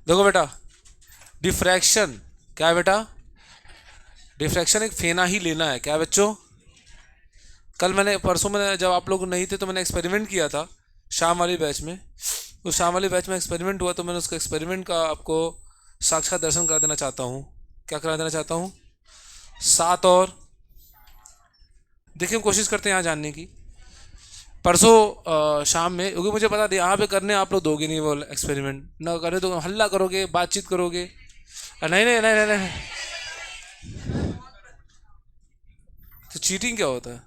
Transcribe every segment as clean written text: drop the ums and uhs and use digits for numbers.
देखो बेटा, डिफ्रैक्शन क्या है बेटा? डिफ्रैक्शन एक फेना ही लेना है, क्या है बच्चों? कल मैंने परसों में जब आप लोग नहीं थे तो मैंने एक्सपेरिमेंट किया था शाम वाली बैच में। उस शाम वाली बैच में एक्सपेरिमेंट हुआ तो मैंने उसका एक्सपेरिमेंट का आपको साक्षात दर्शन करा देना चाहता हूँ। क्या करा देना चाहता हूँ? 7 और देखिए, हम कोशिश करते हैं यहाँ जानने की। परसों शाम में, क्योंकि मुझे पता था यहाँ पे करने आप लोग दोगे नहीं वो एक्सपेरिमेंट, ना करे तो हल्ला करोगे, बातचीत करोगे। नहीं नहीं नहीं नहीं नहीं। तो चीटिंग क्या होता है?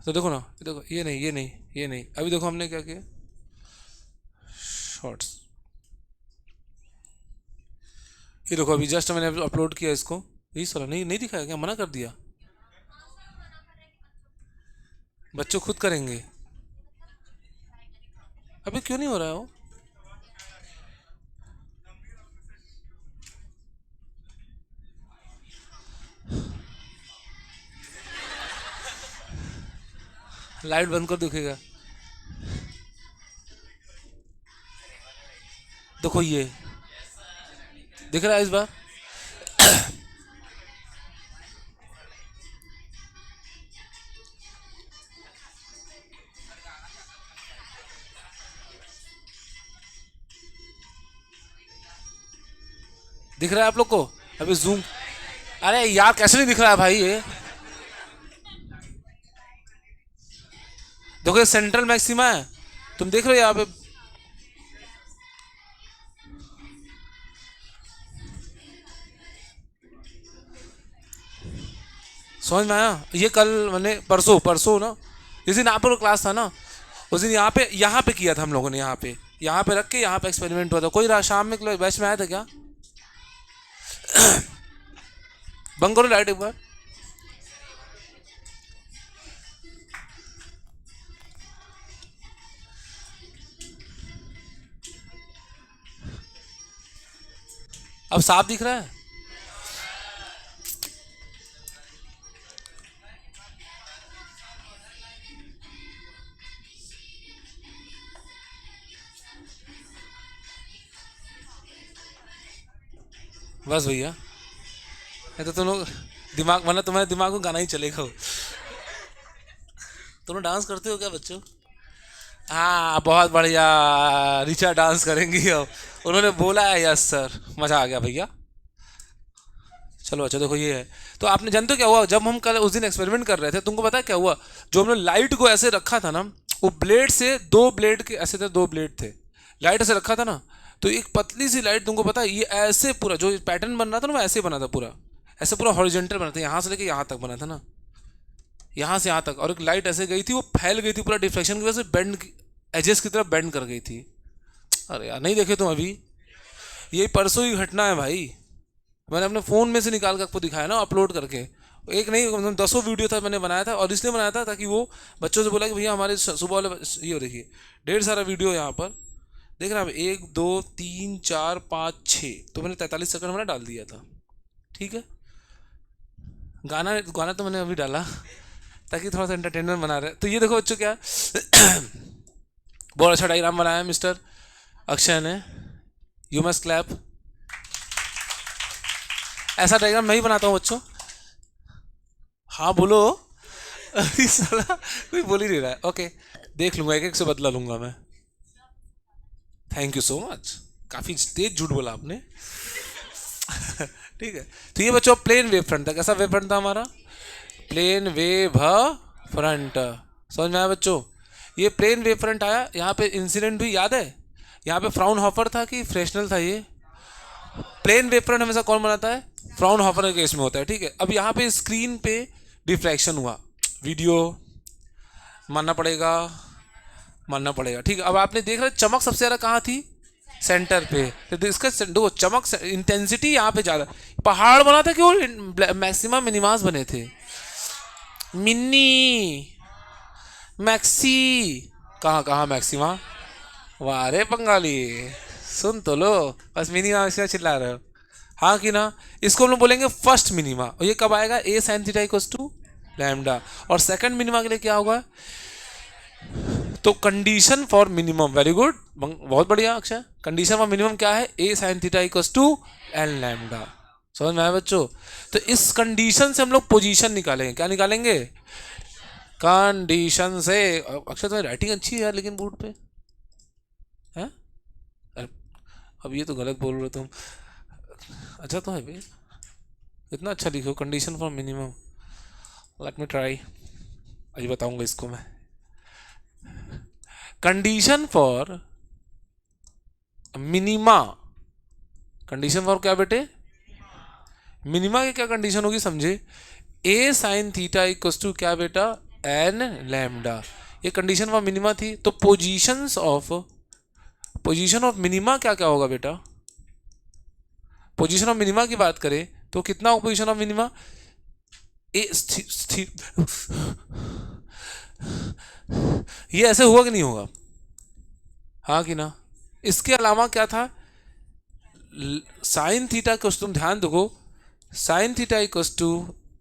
तो देखो ना, देखो, ये नहीं, ये नहीं, ये नहीं, अभी देखो हमने क्या किया। शॉर्ट्स, ये देखो, अभी जस्ट मैंने अपलोड किया इसको। यही साला नहीं नहीं दिखाया क्या? मना कर दिया? बच्चों खुद करेंगे। अभी क्यों नहीं हो रहा है वो? लाइट बंद कर, दिखेगा। देखो ये दिख रहा है इस बार? दिख रहा है आप लोग को? अभी जूम। अरे यार, कैसे नहीं दिख रहा है भाई ये? देखो, ये सेंट्रल मैक्सिमा है, तुम देख रहे हो यहाँ पे? समझ में आया? ये कल मैंने परसों परसों ना, जिस दिन आप लोग क्लास था ना, उस दिन यहाँ पे किया था हम लोगों ने। यहाँ पे रख के यहाँ पे एक्सपेरिमेंट हुआ था। कोई शाम में बैच में आया था क्या? बंद करो लाइट एक बार। अब साफ दिख रहा है? बस भैया, नहीं तो तुम लोग दिमाग, वरना तुम्हारे दिमाग में गाना ही चलेगा। तुम लोग डांस करते हो क्या बच्चों? हाँ, बहुत बढ़िया। रिचा डांस करेंगी अब, उन्होंने बोला है। यस सर, मजा आ गया भैया। चलो अच्छा, देखो ये है। तो आपने जानते हो क्या हुआ जब हम कल उस दिन एक्सपेरिमेंट कर रहे थे? तुमको पता है क्या हुआ? जो हमने लाइट को ऐसे रखा था ना, वो ब्लेड से, 2 ब्लेड के ऐसे थे, 2 ब्लेड थे। लाइट ऐसे रखा था ना, तो एक पतली सी लाइट, तुमको पता है, ये ऐसे पूरा जो पैटर्न बन रहा था ना, वो ऐसे बना था पूरा। ऐसे पूरा हॉरिजेंटल बना था, यहाँ से लेके यहाँ तक बना था ना, यहाँ से यहाँ तक। और एक लाइट ऐसे गई थी, वो फैल गई थी पूरा डिफ्लेक्शन की वजह से, बेंड, एजेस की तरफ बेंड कर गई थी। अरे यार, नहीं देखे तुम अभी? ये परसों ही घटना है भाई। मैंने अपने फ़ोन में से निकाल कर आपको दिखाया ना, अपलोड करके। एक नहीं, मतलब 10 वीडियो था मैंने बनाया था, और इसलिए बनाया था ताकि वो बच्चों से बोला कि भैया हमारे सुबह वाले, ये हो देखिए, ढेर सारा वीडियो यहाँ पर देख रहे हैं आप। 1 2 3 4 5 6, तो मैंने 43 सेकंड मैंने डाल दिया था। ठीक है। गाना गाना तो मैंने अभी डाला ताकि थोड़ा सा एंटरटेनमेंट बना रहे। तो ये देखो बच्चों, क्या बहुत अच्छा डायग्राम बनाया है मिस्टर अक्षय ने। You must clap. ऐसा डायग्राम मैं ही बनाता हूँ बच्चों। हाँ बोलो। अभी साला कोई बोल ही नहीं रहा है। ओके, देख लूंगा, एक एक से बदला लूंगा मैं। थैंक यू सो मच, काफी तेज झूठ बोला आपने। ठीक है। तो ये बच्चों प्लेन वेव फ्रंट था। कैसा वेव फ्रंट था हमारा? Plane wave front. समझ में आया बच्चों? ये प्लेन वेव फ्रंट आया, यहाँ पे इंसिडेंट भी याद है? यहाँ पे फ्राउनहोफर था कि फ्रेशनल था ये? प्लेन वेव फ्रंट हमेशा कौन बनाता है? फ्राउनहोफर के केस में होता है। ठीक है। अब यहाँ पे स्क्रीन पे डिफ्रैक्शन हुआ, वीडियो मानना पड़ेगा, मानना पड़ेगा। ठीक है। अब आपने देख रहे चमक सबसे ज़्यादा कहाँ थी? सेंटर पे। तो इसका दो चमक, इंटेंसिटी यहाँ पे ज़्यादा। पहाड़ बना था कि वो मैक्सिमा मिनिमास बने थे? मिनी, मैक्सी, कहाँ कहाँ मैक्सिमा? वाह रे बंगाली, सुन तो लो, बस मिनिमा मैक्सिमा चिल्ला रहे हो। हाँ कि ना? इसको हम लोग बोलेंगे फर्स्ट मिनिमा, और ये कब आएगा? A sine theta equals to lambda. और सेकंड मिनिमा के लिए क्या होगा? तो condition for minimum, very good, बहुत बढ़िया अक्षय। कंडीशन फॉर मिनिमम क्या है? A sine theta equals to n lambda. समझ में आया बच्चों? तो इस कंडीशन से हम लोग पोजीशन निकालेंगे। क्या निकालेंगे? कंडीशन से। अक्षय तुम्हारी राइटिंग अच्छी है यार, लेकिन बोर्ड पे है। अब ये तो गलत बोल रहे हो तुम। अच्छा तो है भाई, इतना अच्छा लिखो, condition for minimum. Let me try, अभी बताऊंगा इसको मैं। Condition for minima, condition for क्या बेटे? मिनिमा की क्या कंडीशन होगी समझे? A sine theta equals to क्या बेटा? N lambda. ये कंडीशन फॉर मिनिमा थी। तो पोजीशन ऑफ मिनिमा क्या क्या होगा बेटा? पोजीशन ऑफ मिनिमा की बात करें तो कितना होगा पोजीशन ऑफ मिनिमा? ए ये ऐसे हुआ कि नहीं होगा? हाँ कि ना? इसके अलावा क्या था? साइन थीटा को तुम ध्यान दो, sine theta equals to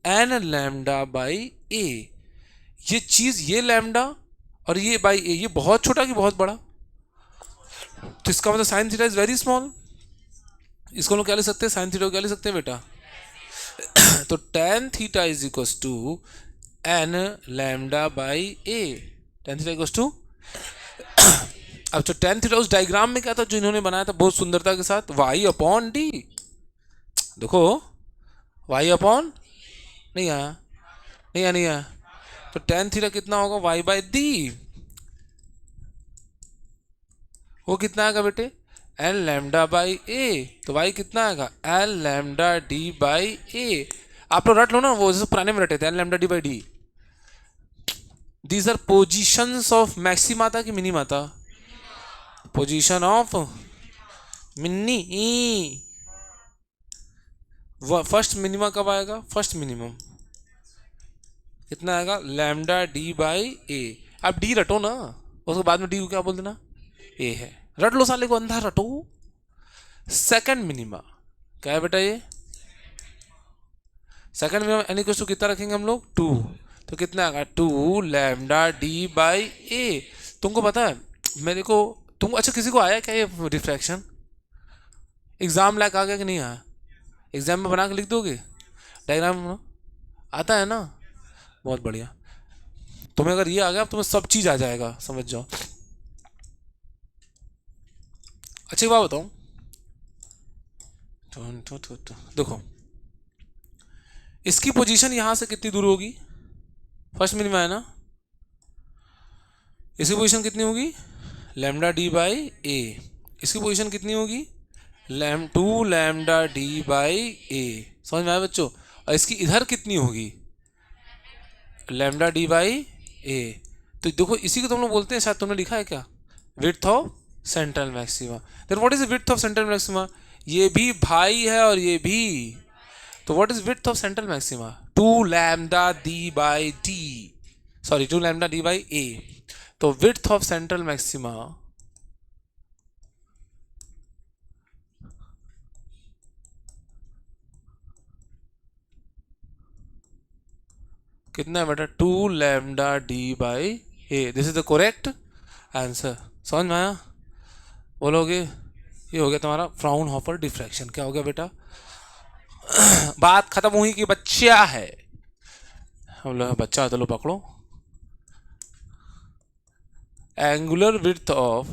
n lambda by a. ये चीज, ये लैम्डा और ये बाई ए, ये बहुत छोटा कि बहुत बड़ा? तो इसका मतलब sign theta is very small. इसको लोग क्या लिख सकते हैं? साइन थीटा को क्या लिख सकते हैं बेटा? तो tan theta is equals to n lambda by a. Tan theta equals to, अब तो टेन थीटा उस डायग्राम में क्या था जो इन्होंने बनाया था बहुत सुंदरता के साथ? Y upon d. देखो, वाई अपॉन, नहीं आया, नहीं आया, नहीं आया। तो टेन थीटा कितना होगा? Y by d. वो कितना आएगा बेटे? N lambda by a. तो वाई कितना आएगा? N lambda d by a. आप लोग रट लो ना, वो जैसे पुराने में रटे थे, n lambda d by d. These are positions of maxima था कि मिनिमा था? Position of mini. First minima कब आएगा? फर्स्ट मिनिमम कितना आएगा? Lambda d by a. आप डी रटो ना, उसके बाद में डी को क्या बोल देना? ए है। रट लो साले को, अंधा रटो। सेकंड मिनिमा क्या है बेटा? ये second minima n equals to कितना रखेंगे हम लोग? टू। तो कितना आएगा? Two lambda d by a. तुमको पता है मेरे को, तुम अच्छा किसी को आया क्या ये रिफ्रैक्शन? एग्जाम लायक आ गया कि नहीं आया? एग्जाम में बना के लिख दोगे डायग्राम में? आता है ना? बहुत बढ़िया। तुम्हें अगर ये आ गया तुम्हें सब चीज आ जाएगा, समझ जाओ। अच्छी बात बताऊं, देखो इसकी पोजीशन यहां से कितनी दूर होगी? फर्स्ट मिनिमा है ना? इसकी पोजीशन कितनी होगी? लैम्डा डी बाई ए। इसकी पोजीशन कितनी होगी? टू लैम्डा डी बाई ए। समझ में आया बच्चों? और इसकी इधर कितनी होगी? Lambda d by a. तो देखो इसी को तुम लोग बोलते हैं, शायद तुमने लिखा है क्या? Width of central maxima. Then what is width of central maxima? ये भी भाई है और ये भी। तो what is width of central maxima? Two lambda d by d, sorry two lambda d by a. तो विड्थ ऑफ सेंट्रल मैक्सिमा कितना है बेटा? Two lambda d by a. This is the correct answer. समझ में आया? बोलोगे? ये हो गया तुम्हारा फ्राउनहोफर डिफ्रैक्शन। क्या हो गया बेटा? बात खत्म हुई कि बच्चा है? हम लोग बच्चा तो लो पकड़ो। एंगुलर विड्थ ऑफ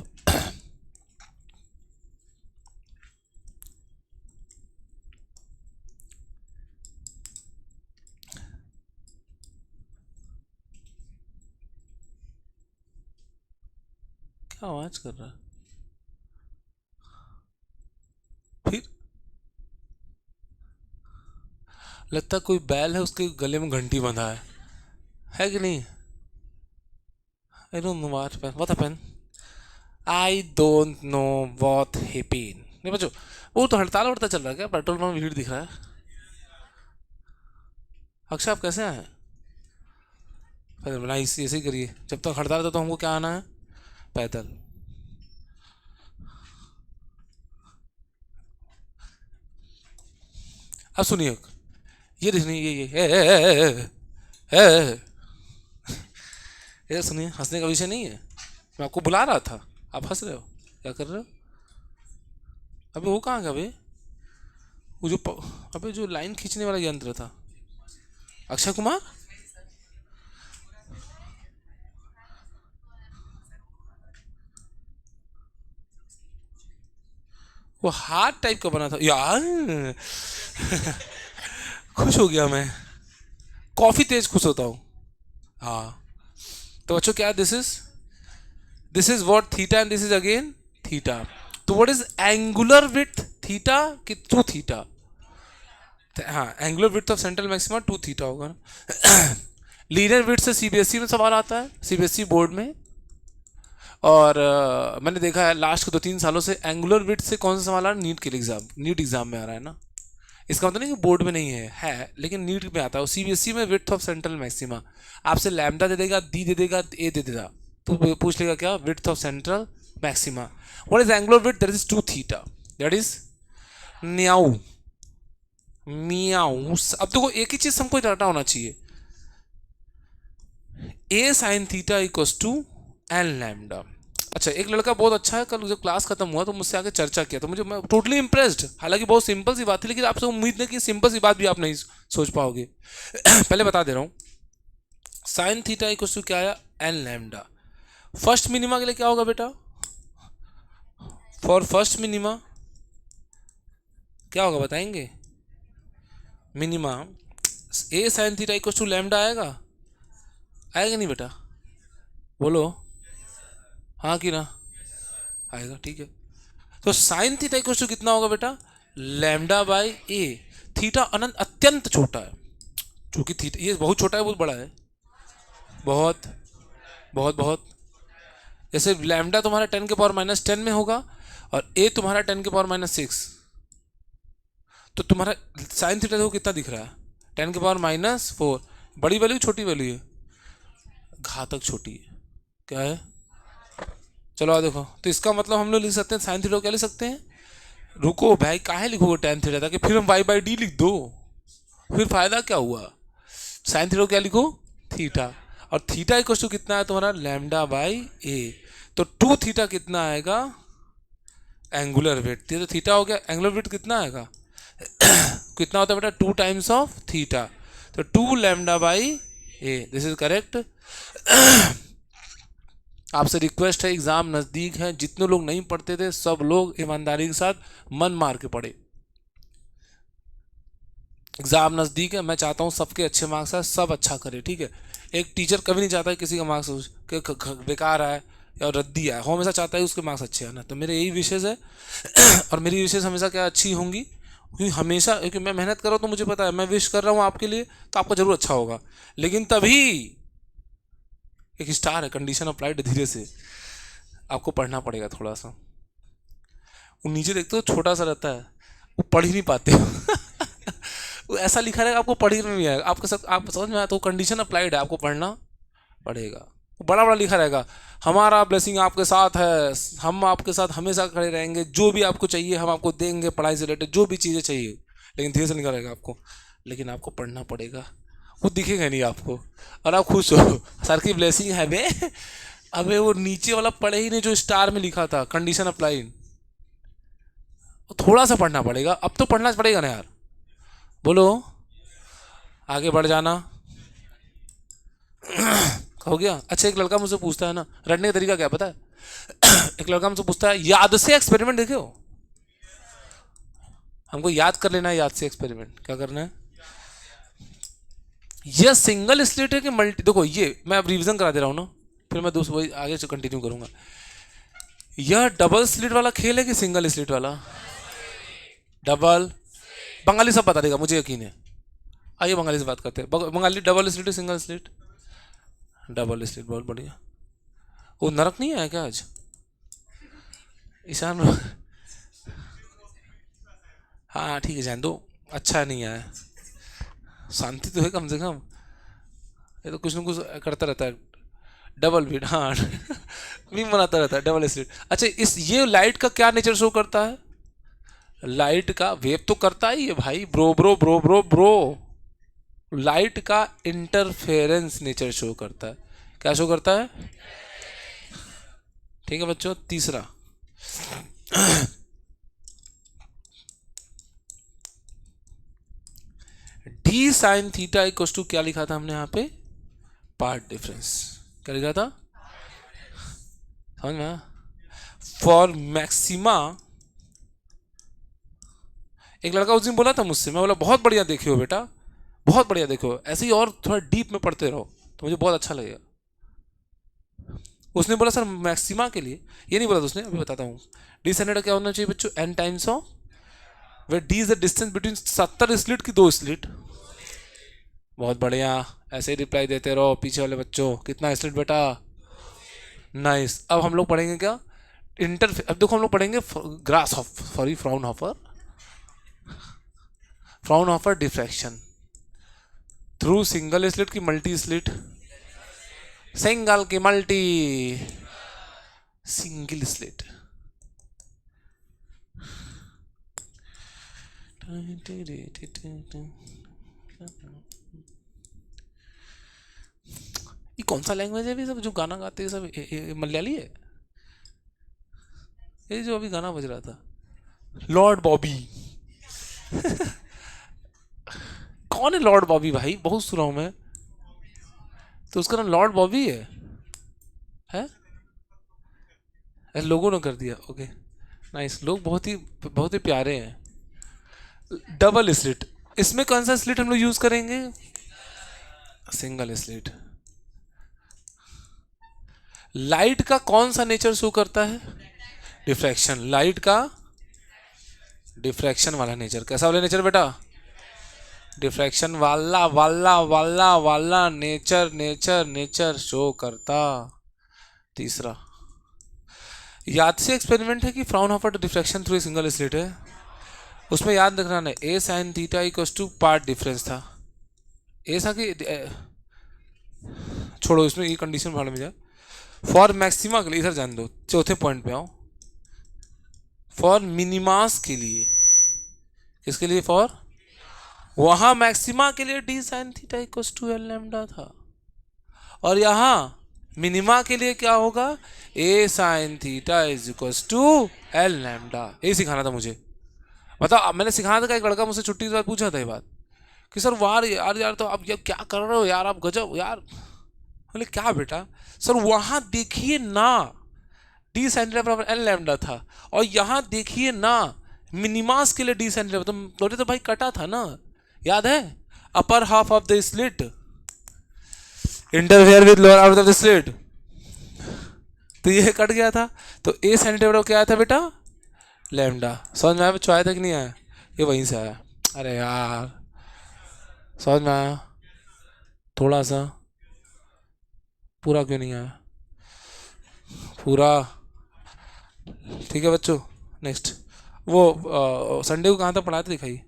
क्या आवाज कर रहा है फिर? लगता कोई बैल है, उसके गले में घंटी बंधा है कि नहीं? I don't know what happened. I don't know what happened. नहीं बच्चों, वो तो हड़ताल वड़ताल चल रहा है क्या? पेट्रोल पंप में भीड़ दिख रहा है। अक्षय आप कैसे आए? पैदल ना, ऐसे ही करिए। जब तक हड़ताल था तो हमको क्या आना है? पैदल। अब सुनिए, ये देखिए, ये सुनिए, हंसने का विषय नहीं है। मैं आपको बुला रहा था, आप हंस रहे हो, क्या कर रहे हो? अबे वो कहाँ गया बे? वो जो अबे जो लाइन खींचने वाला यंत्र था, अक्षय कुमार। वो हार्ट टाइप का बना था यार। खुश हो गया मैं, कॉफी तेज खुश होता हूँ। हाँ, तो बच्चों क्या, this is what theta and this is again theta. तो what is angular width theta कि टू थीटा? हाँ, angular width of central maxima two theta होगा ना। लीनियर विड्थ से सीबीएसई में सवाल आता है, सीबीएसई बोर्ड में। और मैंने देखा है लास्ट के 2-3 सालों से एंगुलर विड्थ से कौन सा सवाल आ रहा है, नीट के एग्जाम, नीट एग्जाम में आ रहा है ना। इसका मतलब नहीं कि बोर्ड में नहीं है लेकिन नीट में आता है। सीबीएसई में विड्थ ऑफ सेंट्रल मैक्सिमा आपसे लैम्डा दे देगा, डी दे देगा, ए दे देगा, तो पूछ लेगा क्या, width of central maxima. What is angular width? That is two theta, that is न्याऊ मियाऊ। अब देखो एक ही चीज हमको डाटा होना चाहिए, a sine theta equals to n lambda. अच्छा, एक लड़का बहुत अच्छा है, कल जब क्लास खत्म हुआ तो मुझसे आके चर्चा किया, तो मैं टोटली इम्प्रेस्ड। हालांकि बहुत सिंपल सी बात थी, लेकिन आपसे उम्मीद नहीं कि सिंपल सी बात भी आप नहीं सोच पाओगे। पहले बता दे रहा हूँ, साइन थीटा इक्वल्स टू क्या आया, एन लैम्डा। फर्स्ट मिनिमा के लिए क्या होगा बेटा, फॉर फर्स्ट मिनिमा क्या होगा बताएंगे? Minima a sine theta equals to lambda आएगा, आएगा नहीं बेटा? बोलो हाँ कि ना, आएगा, ठीक है। तो साइन थीटा इक्वल टू कितना होगा बेटा, लैम्डा बाई ए। थीटा अनंत अत्यंत छोटा है, क्योंकि थीटा ये बहुत छोटा है, बहुत बड़ा है, बहुत बहुत बहुत। जैसे लैम्डा तुम्हारा 10⁻⁻10 में होगा और ए तुम्हारा 10⁻⁻6, तो तुम्हारा साइन थीटा देखो कितना दिख रहा है, 10⁻⁻4। बड़ी वैल्यू छोटी वैल्यू है, घातक छोटी है, क्या है? चलो आ देखो, तो इसका मतलब हम लोग लिख सकते हैं साइन थीटा क्या लिख सकते हैं, रुको भाई काहे लिखोगे टेन थीटा, ताकि फिर हम वाई बाई डी लिख दो, फिर फायदा क्या हुआ? साइन थीटा क्या लिखो, थीटा। और थीटा इक्वल टू कितना है तुम्हारा, लैम्डा बाई ए। तो टू थीटा कितना आएगा, एंगुलर वेट। तो थीटा हो गया, एंगुलर वेट कितना आएगा, कितना होता है बेटा, 2 टाइम्स ऑफ थीटा। तो 2 lambda by a, this is correct. आपसे रिक्वेस्ट है, एग्जाम नज़दीक है, जितने लोग नहीं पढ़ते थे सब लोग ईमानदारी के साथ मन मार के पढ़े। एग्जाम नज़दीक है, मैं चाहता हूँ सबके अच्छे मार्क्स आए, सब अच्छा करे, ठीक है। एक टीचर कभी नहीं चाहता है किसी का मार्क्स बेकार आए या रद्दी आए, वो हमेशा चाहता है उसके मार्क्स अच्छे आए ना। तो मेरे यही विशेष है। और मेरी विशेष हमेशा क्या अच्छी होंगी, क्योंकि हमेशा, क्योंकि मैं मेहनत कर रहा हूँ तो मुझे पता है, मैं विश कर रहा हूँ आपके लिए तो आपका जरूर अच्छा होगा। लेकिन तभी एक स्टार है, कंडीशन अप्लाइड, धीरे से आपको पढ़ना पड़ेगा थोड़ा सा। वो नीचे देखते हो छोटा सा रहता है, वो पढ़ ही नहीं पाते। वो ऐसा लिखा रहेगा आपको पढ़ ही नहीं आएगा, आपके साथ आप समझ में आया, तो कंडीशन अप्लाइड है, आपको पढ़ना पड़ेगा। बड़ा बड़ा लिखा रहेगा, हमारा ब्लेसिंग आपके साथ है, हम आपके साथ हमेशा खड़े रहेंगे, जो भी आपको चाहिए हम आपको देंगे, पढ़ाई से रिलेटेड जो भी चीज़ें चाहिए। लेकिन धीरे से लिखा रहेगा आपको, लेकिन आपको पढ़ना पड़ेगा, वो दिखेगा नहीं आपको, और आप खुश हो, सर की ब्लेसिंग है बे। अबे वो नीचे वाला पढ़े ही नहीं जो स्टार में लिखा था, कंडीशन अप्लाइड। थोड़ा सा पढ़ना पड़ेगा, अब तो पढ़ना पड़ेगा ना यार, बोलो आगे बढ़ जाना। हो गया। अच्छा, एक लड़का मुझसे पूछता है ना, रटने का तरीका क्या पता है? एक लड़का मुझसे पूछता है, याद से एक्सपेरिमेंट देखे हो? हमको याद कर लेना है, याद से एक्सपेरिमेंट क्या करना है। यह सिंगल स्लिट है कि मल्टी, देखो ये मैं अब रिवीजन करा दे रहा हूँ ना, फिर मैं दूसरा वही आगे से कंटिन्यू करूंगा। यह डबल स्लिट वाला खेल है कि सिंगल स्लिट वाला? डबल। बंगाली सब बता देगा, मुझे यकीन है। आइए बंगाली से बात करते हैं, बंगाली डबल स्लिट है सिंगल स्लिट? डबल स्लिट, बहुत बढ़िया। वो नरक नहीं आया क्या आज ईशान? हाँ ठीक है, जान दो, अच्छा नहीं आया, शांति तो है कम से कम, ये तो कुछ ना कुछ करता रहता है। डबल बीट, हाँ। मीम बनाता रहता है, डबल स्लिट। अच्छा, इस ये लाइट का क्या नेचर शो करता है? लाइट का वेव तो करता ही है भाई, bro bro bro bro bro. Light का इंटरफेरेंस नेचर शो करता है, क्या शो करता है? ठीक है बच्चों। तीसरा, d sine theta equal to क्या लिखा था हमने यहाँ पे, पार्ट डिफरेंस। क्या लिखा था, समझ में? फॉर मैक्सिमा, एक लड़का उस दिन बोला था मुझसे, मैं बोला बहुत बढ़िया देखे हो बेटा, बहुत बढ़िया देखो, ऐसे ही और थोड़ा डीप में पढ़ते रहो तो मुझे बहुत अच्छा लगेगा। उसने बोला सर मैक्सिमा के लिए, ये नहीं बोला था उसने, अभी बताता हूँ। डी सेंटर क्या होना चाहिए बच्चों, एन टाइम्स ऑफ, वे d is the distance between 70 slit की 2 स्लिट। बहुत बढ़िया, ऐसे ही रिप्लाई देते रहो पीछे वाले बच्चों। कितना स्लिट बेटा, नाइस। अब हम लोग पढ़ेंगे क्या, अब देखो हम लोग पढ़ेंगे grass of sorry Fraunhofer, Fraunhofer diffraction through single slit की मल्टी स्लिट, सिंगल की मल्टी, सिंगल स्लिट। ये कौन सा लैंग्वेज है अभी सब जो गाना गाते हैं सब, मलयाली है ये जो अभी गाना बज रहा था, लॉर्ड बॉबी। कौन है लॉर्ड बॉबी भाई, बहुत सुना हूं मैं, तो उसका नाम लॉर्ड बॉबी है? लोगों ने कर दिया, ओके नाइस। लोग बहुत ही प्यारे हैं। डबल स्लिट, इसमें कौन सा स्लिट हम लोग यूज करेंगे, सिंगल स्लिट। लाइट का कौन सा नेचर शो करता है, डिफ्रैक्शन। लाइट का डिफ्रैक्शन वाला नेचर, कैसा वाला नेचर बेटा, डिफ्रैक्शन वाला वाला वाला वाला नेचर नेचर नेचर शो करता। तीसरा, याद से एक्सपेरिमेंट है कि Fraunhofer diffraction through single slit है, उसमें याद रखना है a sine theta equals to path difference था। ऐसा कि छोड़ो इसमें ये कंडीशन भाड़ में जाए। फॉर मैक्सिमा के लिए, इधर जान दो, चौथे पॉइंट पे आओ। फॉर मिनिमास के लिए, किसके लिए, फॉर, वहां मैक्सिमा के लिए d sine theta equals to l lambda था, और यहां मिनिमा के लिए क्या होगा, a sine theta is equals to l lambda. ये सिखाना था मुझे, मतलब मैंने सिखाया था, एक लड़का मुझसे छुट्टी के बाद पूछा था ये बात कि सर वार यार यार तो आप क्या कर रहे हो यार, आप गजब यार। बोले क्या बेटा, सर वहां देखिए ना डी साइन थीटा बराबर एल लैम्डा था, और यहां देखिए ना मिनिमास के लिए डी साइन थीटा, तो भाई कटा था ना, याद है, upper half of the slit interfere with lower half of the slit, तो ये कट गया था। तो ए साइन थीटा क्या आया था बेटा, लैम्डा। समझ में आया बच्चों, आया था कि नहीं आया, ये वहीं से आया। अरे यार समझ में आया थोड़ा सा, पूरा क्यों नहीं आया, पूरा। ठीक है बच्चों, नेक्स्ट वो संडे को कहाँ तक पढ़ाते दिखाई,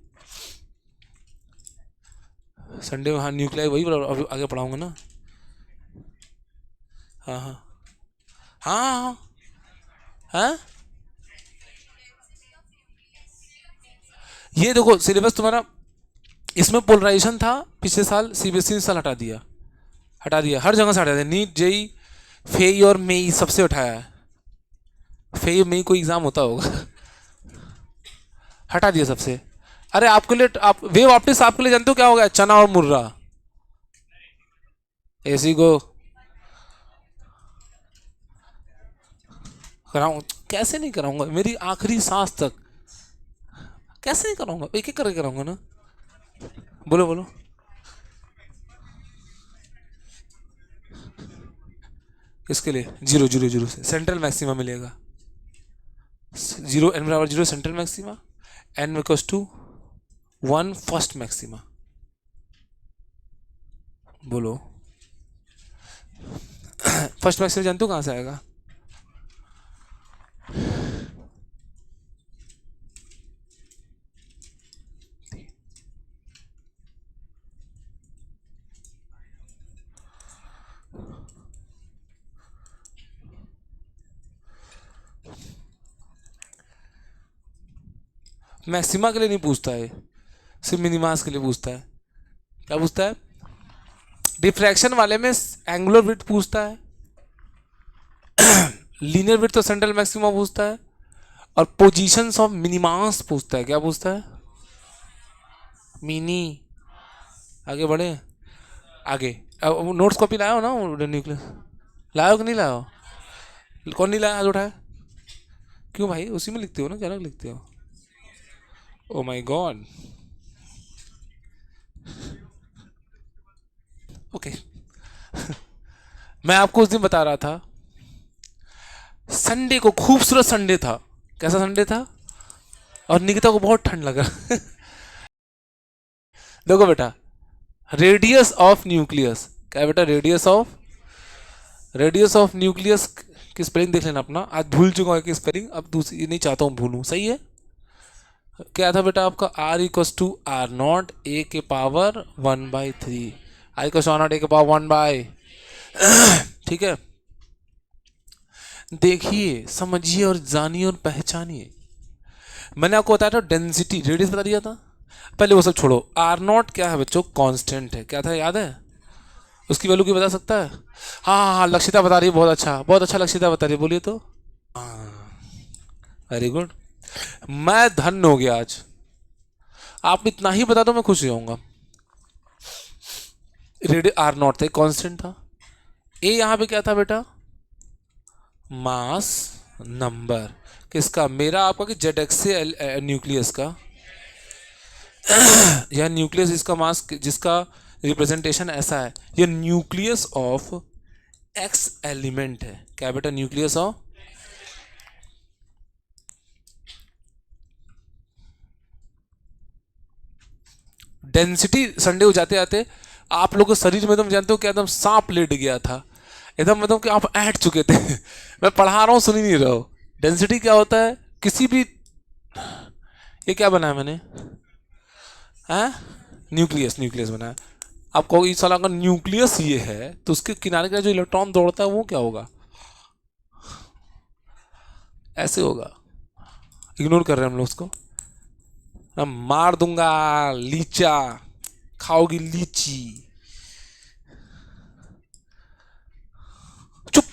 संडे को, हाँ न्यूक्लियर वही अभी आगे पढ़ाऊंगा ना। हाँ हाँ हाँ हाँ हाँ, ये देखो सिलेबस तुम्हारा, इसमें पोलराइजेशन था पिछले साल, सीबीएसई ने साल हटा दिया, हटा दिया, हर जगह से हटा दिया। नीट जेई फेई और मेई सबसे उठाया है, फेई मेई कोई एग्जाम होता होगा, हटा दिया सबसे। अरे आपके लिए, आप वेव ऑप्टिक्स आपके लिए जानते हो क्या होगा, चना और मुर्रा, एसी को कराऊं, कैसे नहीं कराऊंगा, मेरी आखिरी सांस तक, कैसे नहीं कराऊंगा, एक एक करके कराऊंगा ना। बोलो बोलो, किसके लिए, जीरो जीरो जीरो से सेंट्रल मैक्सिमा मिलेगा, जीरो एन बराबर zero central maxima, n equals to 1 first maxima. बोलो फर्स्ट मैक्सिमा जानते हो कहाँ से आएगा, मैक्सिमा के लिए नहीं पूछता है, सिर्फ मिनिमास के लिए पूछता है। क्या पूछता है, डिफ्रैक्शन वाले में एंगुलर विड्थ पूछता है, लीनियर विड्थ तो सेंट्रल मैक्सिमा पूछता है, और पोजीशंस ऑफ मिनिमास पूछता है। क्या पूछता है? मिनी। आगे बढ़े, आगे। अब नोट्स कॉपी लाया हो ना न्यूक्लियस? लाया हो कि नहीं लाया हो? कौन नहीं लाया, हाथ उठाए। क्यों भाई, उसी में लिखते हो ना, क्या अलग लिखते हो? Oh my God. ओके। मैं आपको उस दिन बता रहा था, संडे को खूबसूरत संडे था। कैसा संडे था? और निकिता को बहुत ठंड लगा। देखो बेटा, रेडियस ऑफ न्यूक्लियस क्या है बेटा? रेडियस ऑफ न्यूक्लियस की स्पेलिंग देख लेना अपना। आज भूल चुका हूँ कि स्पेलिंग, अब दूसरी नहीं चाहता हूँ भूलूं। सही है? क्या था बेटा आपका? R=R0 a के पावर 1/3। R=R0 a के पावर 1 ठीक है। देखिए, समझिए और जानिए और पहचानिए। मैंने आपको बताया था डेंसिटी, रेडियस बता दिया था। पहले वो सब छोड़ो। R0 क्या है बच्चों? कांस्टेंट है। क्या था, याद है? उसकी वैल्यू की बता सकता है? हाँ हाँ हाँ, लक्षिता बता रही है, बहुत अच्छा बहुत अच्छा, लक्षिता बता रही है, बोलिए तो। Very good. मैं धन्य हो गया आज। आप इतना ही बता दो, मैं खुश हो जाऊंगा। रेडियस R0 था, कांस्टेंट था। ए यहां पे क्या था बेटा? Mass number. किसका? मेरा, आपका, कि जेड एक्स से न्यूक्लियस का। यह न्यूक्लियस, इसका मास, जिसका रिप्रेजेंटेशन ऐसा है, यह न्यूक्लियस ऑफ एक्स एलिमेंट है। क्या बेटा? Nucleus of. डेंसिटी संडे को जाते जाते आप लोगों के शरीर में, तुम जानते हो क्या, एकदम सांप लेट गया था एकदम, मतलब कि आप ऐंठ चुके थे। मैं पढ़ा रहा हूँ, सुन ही नहीं रहा हो। डेंसिटी क्या होता है किसी भी, ये क्या बनाया मैंने? हैं? न्यूक्लियस, न्यूक्लियस बनाया। आपको इस साल अगर न्यूक्लियस ये है, तो उसके किनारे का जो इलेक्ट्रॉन दौड़ता है वो क्या होगा? ऐसे होगा। इग्नोर कर रहे हैं हम लोग उसको। मैं मार दूंगा लीचा, खाओगी लीची। चुप।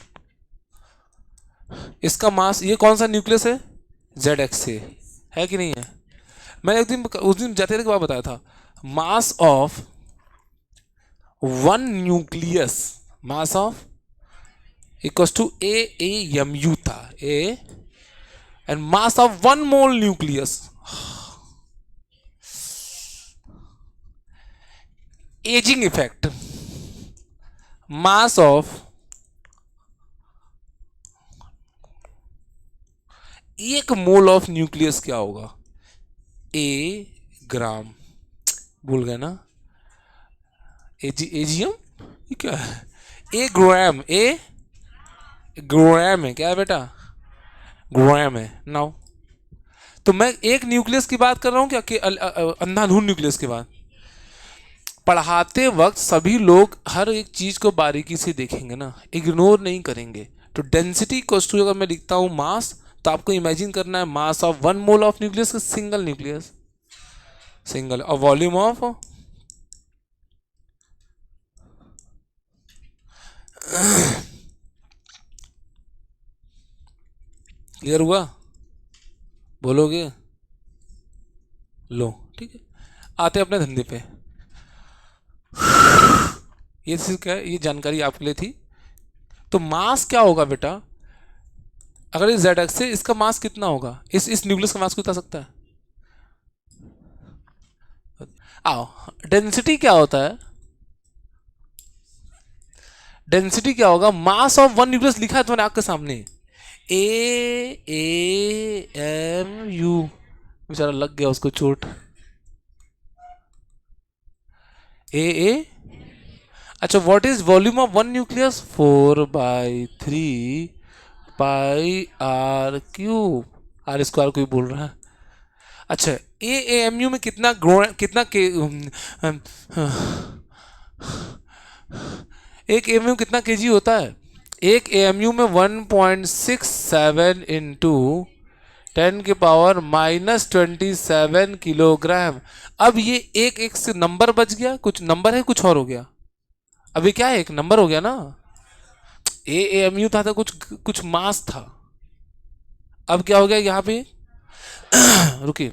इसका मास, ये कौन सा न्यूक्लियस है? जेड एक्स है कि नहीं है? मैंने एक दिन, उस दिन जाते थे के बाद बताया था, mass of one nucleus, mass of equals to AAMU था, a, and mass of one mole nucleus, ageing effect, mass of एक मोल ऑफ न्यूक्लियस क्या होगा? ए ग्राम। भूल गए ना? एजियम, ये क्या है? ए ग्राम, ए ग्राम है। क्या है बेटा? ग्राम है। नाउ तो मैं एक न्यूक्लियस की बात कर रहा हूँ क्या, कि अंधाधुंध न्यूक्लियस की बात? पढ़ाते वक्त सभी लोग हर एक चीज को बारीकी से देखेंगे ना, इग्नोर नहीं करेंगे। तो डेंसिटी इक्वल्स टू, अगर मैं लिखता हूँ मास, तो आपको इमेजिन करना है mass of one mole of nucleus, single nucleus, single, और वॉल्यूम ऑफ, क्लियर हुआ? बोलोगे? लो, ठीक है। आते अपने धंधे पे। ये चीज क्या है, ये जानकारी आपके लिए थी। तो मास क्या होगा बेटा? अगर इस जेड एक्स से, इसका मास कितना होगा? इस न्यूक्लियस का मास कितना सकता है? आओ, डेंसिटी क्या होता है? डेंसिटी क्या होगा? मास ऑफ वन न्यूक्लियस लिखा है तुम्हारे आंख के सामने, AAMU। बेचारा लग गया उसको चोट। ए, अच्छा, what is volume of one nucleus? 4/3 πr³ R² कोई बोल रहा है। अच्छा, AAMU में कितना कितना के एक एमयू कितना केजी होता है? एक एमयू में 1.67 इंटू 10⁻⁻27 किलोग्राम। अब ये एक एक से नंबर बच गया, कुछ नंबर है, कुछ और हो गया। अभी क्या है, एक नंबर हो गया ना। AAMU था तो कुछ कुछ मास था, अब क्या हो गया यहाँ पे रुकिए,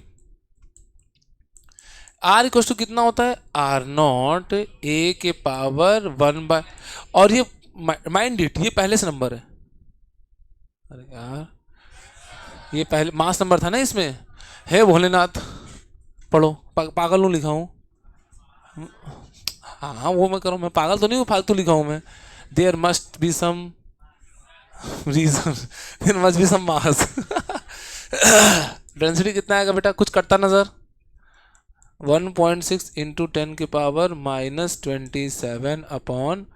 R इक्व टू कितना होता है, R0 A के पावर 1 बाय, और ये माइंड इट ये पहले से नंबर है, अरे यार ये पहले मास नंबर था ना इसमें, हे भोलेनाथ पढ़ो, पागल हूँ लिखा हूँ, हाँ हाँ वो मैं करूँ, मैं पागल तो नहीं हूँ, फालतू लिखा हूँ मैं, there must be some reason, there must be some mass density कितना आएगा बेटा, कुछ कटता नजर, 1.6 इंटू 10 की पावर -27 अपॉन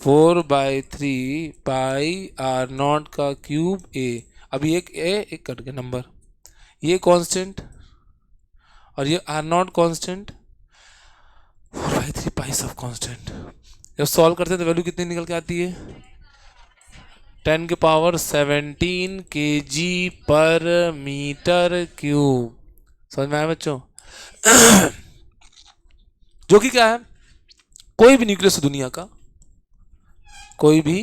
4/3 पाई R0 का क्यूब A, अभी एक A एक कट गया नंबर, ये कांस्टेंट और ये R0 कांस्टेंट, 4/3 पाई सब कांस्टेंट, जब सॉल्व करते हैं तो वैल्यू कितनी निकल के आती है, 10 की पावर 17 kg पर मीटर क्यूब, समझ में आया बच्चों जो कि क्या है, कोई भी न्यूक्लियस दुनिया का, कोई भी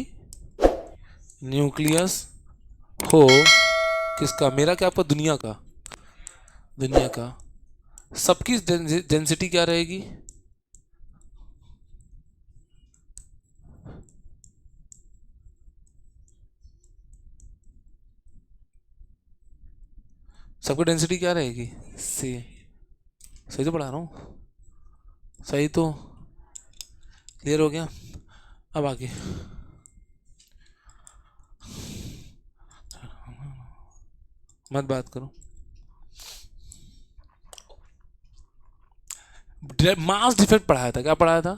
न्यूक्लियस हो, किसका, मेरा क्या आपका, दुनिया का, दुनिया का, सबकी डेंसिटी क्या रहेगी, सबकी डेंसिटी क्या रहेगी, से, सही तो पढ़ा रहा हूँ, सही तो क्लियर हो गया, अब आगे मत बात करो, मास डिफेक्ट पढ़ाया था, क्या पढ़ाया था,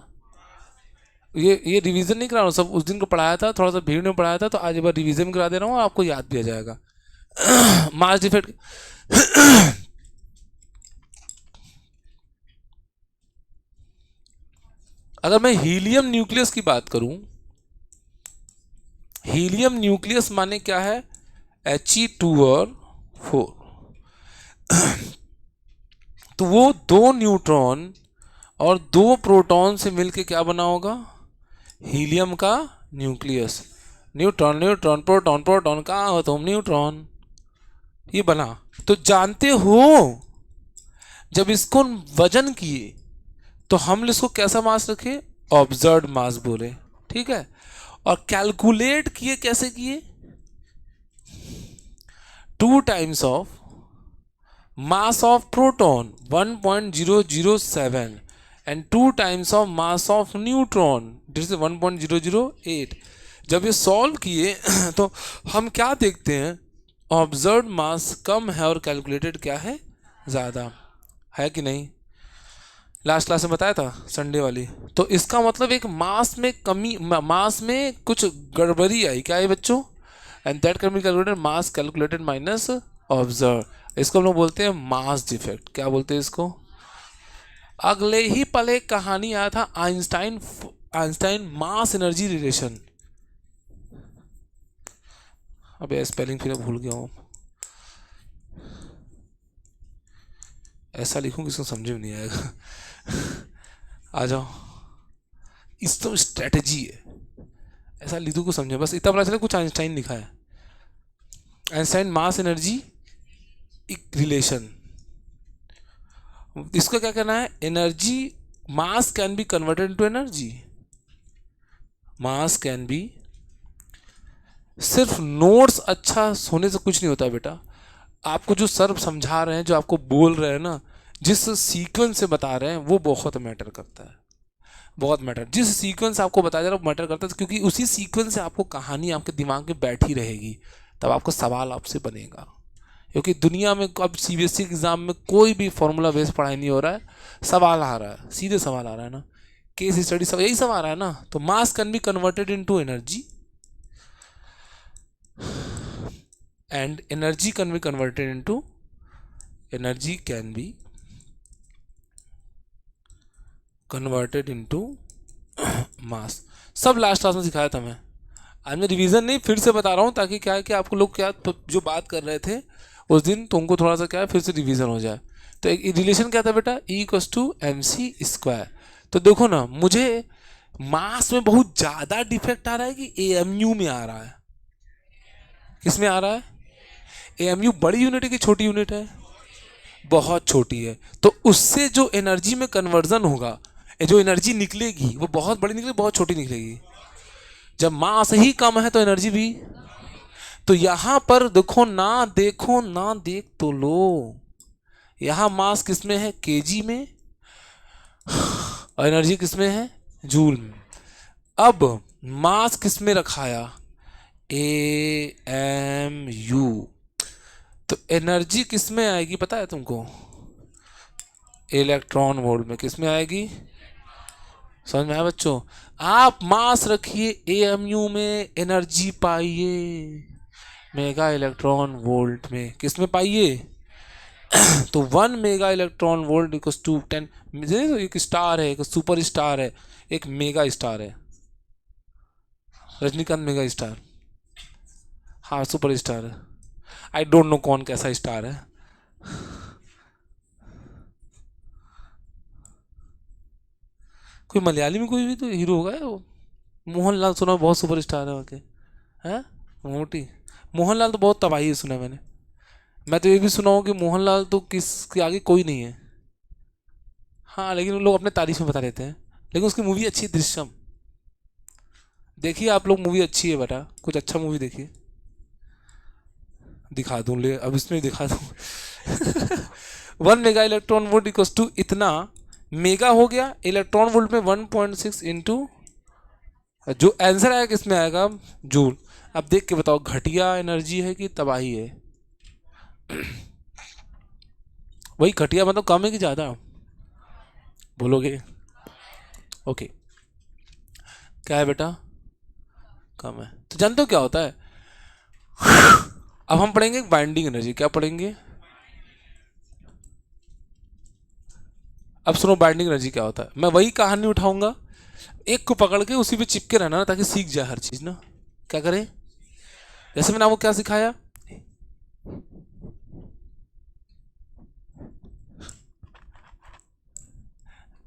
ये रिवीजन नहीं करा रहा हूँ, सब उस दिन को पढ़ाया था, थोड़ा सा भीड़ में पढ़ाया था, तो आज एक बार रिवीजन करा दे रहा हूँ, आपको याद भी आ जाएगा मास डिफेक्ट अगर मैं हीलियम न्यूक्लियस की बात करूं, हीलियम न्यूक्लियस माने क्या है, He2 और 4 तो वो 2 न्यूट्रॉन और 2 प्रोटॉन से मिलके क्या बना होगा, हीलियम का nucleus, neutron neutron proton proton, कहाँ हो तुम, न्यूट्रॉन, ये बना, तो जानते हो जब इसको वजन किए तो हम इसको कैसा मास रखे, ऑब्जर्व मास बोले, ठीक है, और कैलकुलेट किए कैसे किए, 2 times of mass of proton 1.007 and 2 times of mass of neutron this is 1.008, जब ये सॉल्व किए तो हम क्या देखते हैं, ऑब्जर्व मास कम है और कैलकुलेटेड क्या है, ज़्यादा है कि नहीं, लास्ट क्लास में बताया था संडे वाली, तो इसका मतलब एक मास में कमी, मास में कुछ गड़बड़ी आई, क्या है बच्चों, and that can be calculated mass calculated minus observe, इसको हम लोग बोलते हैं मास डिफेक्ट, क्या बोलते हैं इसको, अगले ही पल एक कहानी आया था Einstein, Einstein mass energy relation, अबे स्पेलिंग फिर भूल गया हूँ, ऐसा लिखूँ किसको समझ में नहीं आएगा आ जाओ, इस तो स्ट्रेटजी है, ऐसा लिखूँ को समझे, बस इतना पता चला कुछ आइंस्टाइन लिखा है, आइंस्टाइन मास एनर्जी रिलेशन, इसको क्या कहना है, energy mass can be converted into energy, mass can be, सिर्फ नोट्स अच्छा होने से कुछ नहीं होता बेटा, आपको जो सर समझा रहे हैं, जो आपको बोल रहे हैं ना, जिस सीक्वेंस से बता रहे हैं वो बहुत मैटर करता है, बहुत मैटर, जिस सीक्वेंस आपको बताया जा रहा है वो मैटर करता है, क्योंकि उसी सीक्वेंस से आपको कहानी आपके दिमाग में बैठी रहेगी, तब आपको सवाल आपसे बनेगा, क्योंकि दुनिया में अब CBSE एग्जाम में कोई भी फॉर्मूला बेस्ड पढ़ाई नहीं हो रहा है, सवाल आ रहा है, सीधे सवाल आ रहा है ना, केस स्टडी सब यही सब आ रहा है ना, तो मास can be converted into energy and energy can be converted into, energy can be converted into mass, सब लास्ट क्लास में सिखाया था मैं, आज मैं रिवीजन नहीं फिर से बता रहा हूँ, ताकि क्या है कि आपको लोग क्या जो बात कर रहे थे उस दिन तुमको थोड़ा सा क्या है फिर से रिवीजन हो जाए, तो एक रिलेशन क्या था बेटा, E = mc², तो देखो ना, मुझे मास में बहुत ज्यादा डिफेक्ट आ रहा है कि एएमयू में आ रहा है? किस में आ रहा है? एएमयू बड़ी यूनिट है कि छोटी यूनिट है? बहुत छोटी है। तो उससे जो एनर्जी में कन्वर्जन होगा, जो एनर्जी निकलेगी वो बहुत बड़ी निकलेगी, बहुत छोटी निकलेगी? जब मास ही कम है तो एनर्जी भी। तो यहां पर देखो ना, देखो ना, देख तो लो, यहां मास किसमें है? केजी में। और एनर्जी किसमें है? जूल में। अब मास किसमें रखाया? A M u. तो एनर्जी किसमें आएगी पता है तुमको? इलेक्ट्रॉन वोल्ट में। किसमें आएगी? समझ में आया बच्चों? आप मास रखिए एएमयू में, एनर्जी पाइए मेगा इलेक्ट्रॉन वोल्ट में। किसमें पाइए? तो 1 mega electron volt equals to 10। एक स्टार है, एक सुपर स्टार है, एक मेगा स्टार है। रजनीकांत मेगा स्टार, हाँ सुपर स्टार है। आई डोंट नो कौन कैसा स्टार है। कोई मलयाली में कोई भी तो हीरो होगा वो। मोहनलाल सुना बहुत सुपर स्टार है वहाँ के। हैं? मोटी। मोहनलाल तो बहुत तबाही है सुना मैंने। मैं तो ये भी सुना हूँ कि मोहनलाल तो किसके आगे कोई नहीं है। हाँ लेकिन लोग अपने तारीफ में बता देते हैं। लेकिन उसकी मूवी अच्छी है, दृश्यम। देखिए आप लोग, मूवी अच्छी है बेटा, कुछ अच्छा मूवी देखिए। दिखा दूँ? ले अब इसमें दिखा दूँ। 1 mega electron volt equals to इतना। मेगा हो गया, इलेक्ट्रॉन वोल्ट में 1.6 इंटू, जो आंसर आएगा किसमें आएगा? जूल। अब देख के बताओ घटिया एनर्जी है कि तबाही है? वही घटिया मतलब कम है कि ज़्यादा? बोलोगे? ओके। क्या है बेटा? कम है। तो जानते हो क्या होता है? अब हम पढ़ेंगे बाइंडिंग एनर्जी। क्या पढ़ेंगे? अब सुनो बाइंडिंग एनर्जी क्या होता है। मैं वही कहानी उठाऊंगा, एक को पकड़ के उसी पे चिपके रहना ना, ताकि सीख जाए हर चीज ना। क्या करें? जैसे मैंने आपको क्या सिखाया,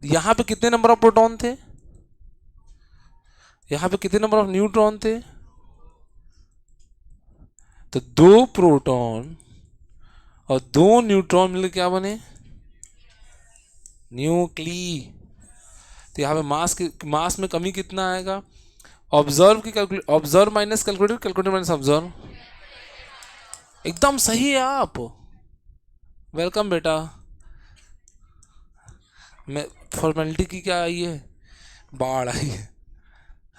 यहां पे कितने नंबर ऑफ प्रोटॉन थे, यहां पे कितने नंबर ऑफ न्यूट्रॉन थे? तो 2 प्रोटॉन और 2 न्यूट्रॉन मिलकर क्या बने? न्यूक्ली। तो यहाँ पे मास में कमी कितना आएगा? ऑब्जर्व की calculate, observe minus calculated, calculated minus observe. एकदम सही है आप। वेलकम बेटा। मैं फॉर्मेलिटी की क्या आई है? बाढ़ आई है।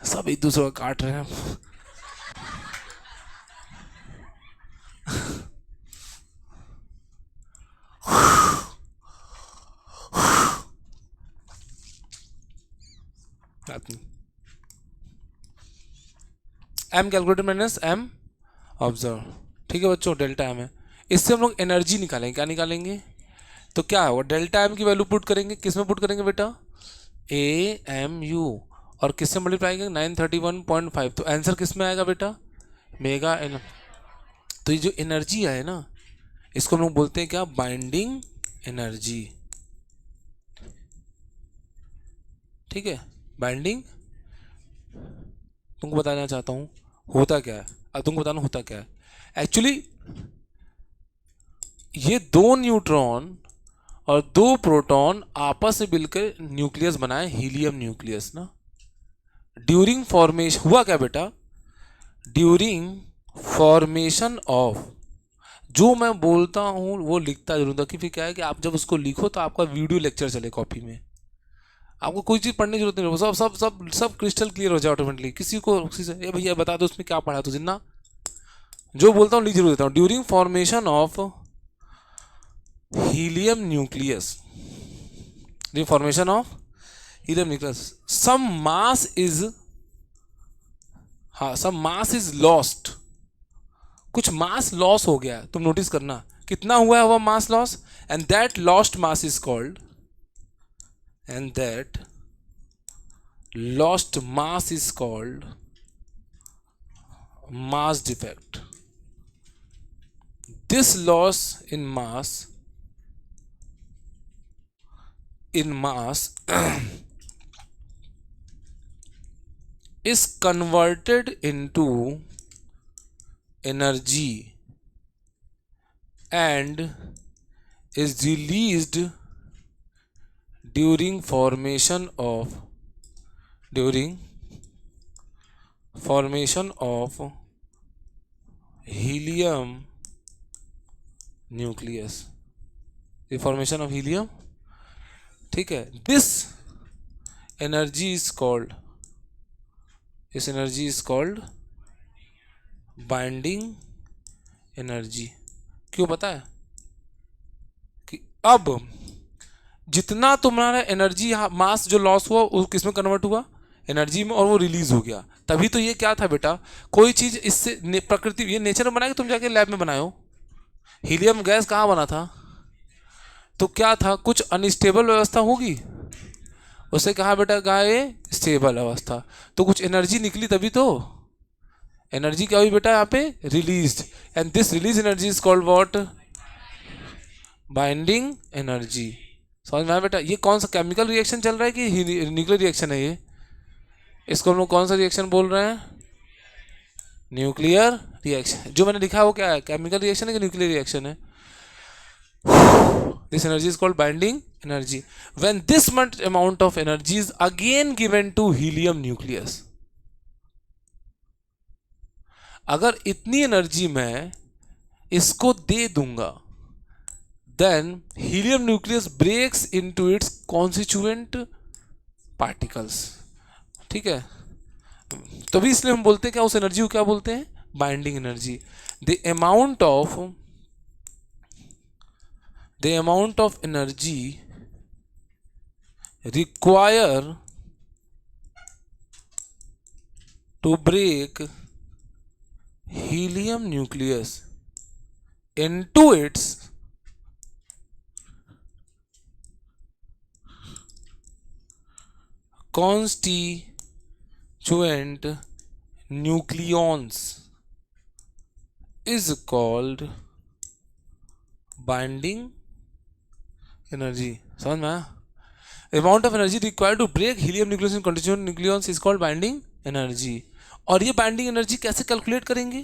सब एक दूसरे को काट रहे हैं। M calculated minus M observed. ठीक है बच्चों, डेल्टा एम है। इससे हम लोग एनर्जी निकालेंगे। क्या निकालेंगे? तो क्या है वो, डेल्टा एम की वैल्यू पुट करेंगे। किस में पुट करेंगे बेटा? A M U. और किससे मल्टीप्लाई करेंगे? 931.5। तो आंसर किस में आएगा बेटा? Mega N. तो ये जो एनर्जी है ना, इसको हम लोग बोलते हैं क्या? Binding energy. ठीक है, बाइंडिंग। तुमको बताना चाहता हूँ होता क्या है। अब तुमको बताना होता क्या है एक्चुअली। ये 2 न्यूट्रॉन और 2 प्रोटॉन आपस में मिलकर न्यूक्लियस बनाए, हीलियम न्यूक्लियस ना। ड्यूरिंग फॉर्मेशन हुआ क्या बेटा? ड्यूरिंग फॉर्मेशन ऑफ, जो मैं बोलता हूँ वो लिखता जरूर था, कि फिर क्या है कि आप जब उसको लिखो तो आपका वीडियो लेक्चर चले कॉपी में। आपको कोई चीज़ पढ़ने की जरूरत नहीं, सब सब सब सब क्रिस्टल क्लियर हो जाए ऑटोमेटिकली। किसी को किसी से ये भैया बता दो उसमें क्या पढ़ा तो जिन्ना, जो बोलता हूँ लिख जरूर देता हूँ। During formation of helium nucleus, during formation of helium nucleus some mass is, हाँ सम मास इज लॉस्ट। कुछ मास लॉस हो गया, तुम नोटिस करना कितना हुआ है वह mass loss. And that lost mass is called, and that lost mass is called mass defect. This loss in mass is converted into energy and is released during during formation of helium nucleus, the formation of helium, ठीक है. Energy is called this energy is called binding energy. क्यों पता है कि अब जितना तुम्हारा energy मास जो लॉस हुआ वो किस में कन्वर्ट हुआ, एनर्जी में, और वो रिलीज हो गया. तभी तो ये क्या था बेटा, कोई चीज इससे प्रकृति, ये नेचर में बनाया कि तुम जाके लैब में बनाए हो. हीलियम गैस कहाँ बना था, तो क्या था, कुछ अनस्टेबल व्यवस्था होगी, उसे कहा बेटा कहा ये स्टेबल अवस्था, तो कुछ एनर्जी निकली, तभी तो एनर्जी क्या हुई बेटा यहाँ पे, released. And this release energy is called what, binding energy. समझ में आया बेटा. ये कौन सा केमिकल रिएक्शन चल रहा है कि न्यूक्लियर रिएक्शन है ये, इसको हम लोग कौन सा रिएक्शन बोल रहे हैं, न्यूक्लियर रिएक्शन. जो मैंने लिखा है वो क्या है, केमिकल रिएक्शन है कि न्यूक्लियर रिएक्शन है. This energy is called binding energy. When this much amount of energy is again given to helium nucleus, अगर इतनी एनर्जी मैं इसको दे दूंगा, then helium nucleus breaks into its constituent particles. ठीक है, तभी इसलिए हम बोलते हैं क्या, उस एनर्जी को क्या बोलते हैं, binding energy. The amount of energy required to break helium nucleus into its constituent nucleons is called binding energy. समझ में आया. Amount of energy required to break helium nucleus in constituent nucleons is called binding energy. और ये binding energy कैसे calculate करेंगे,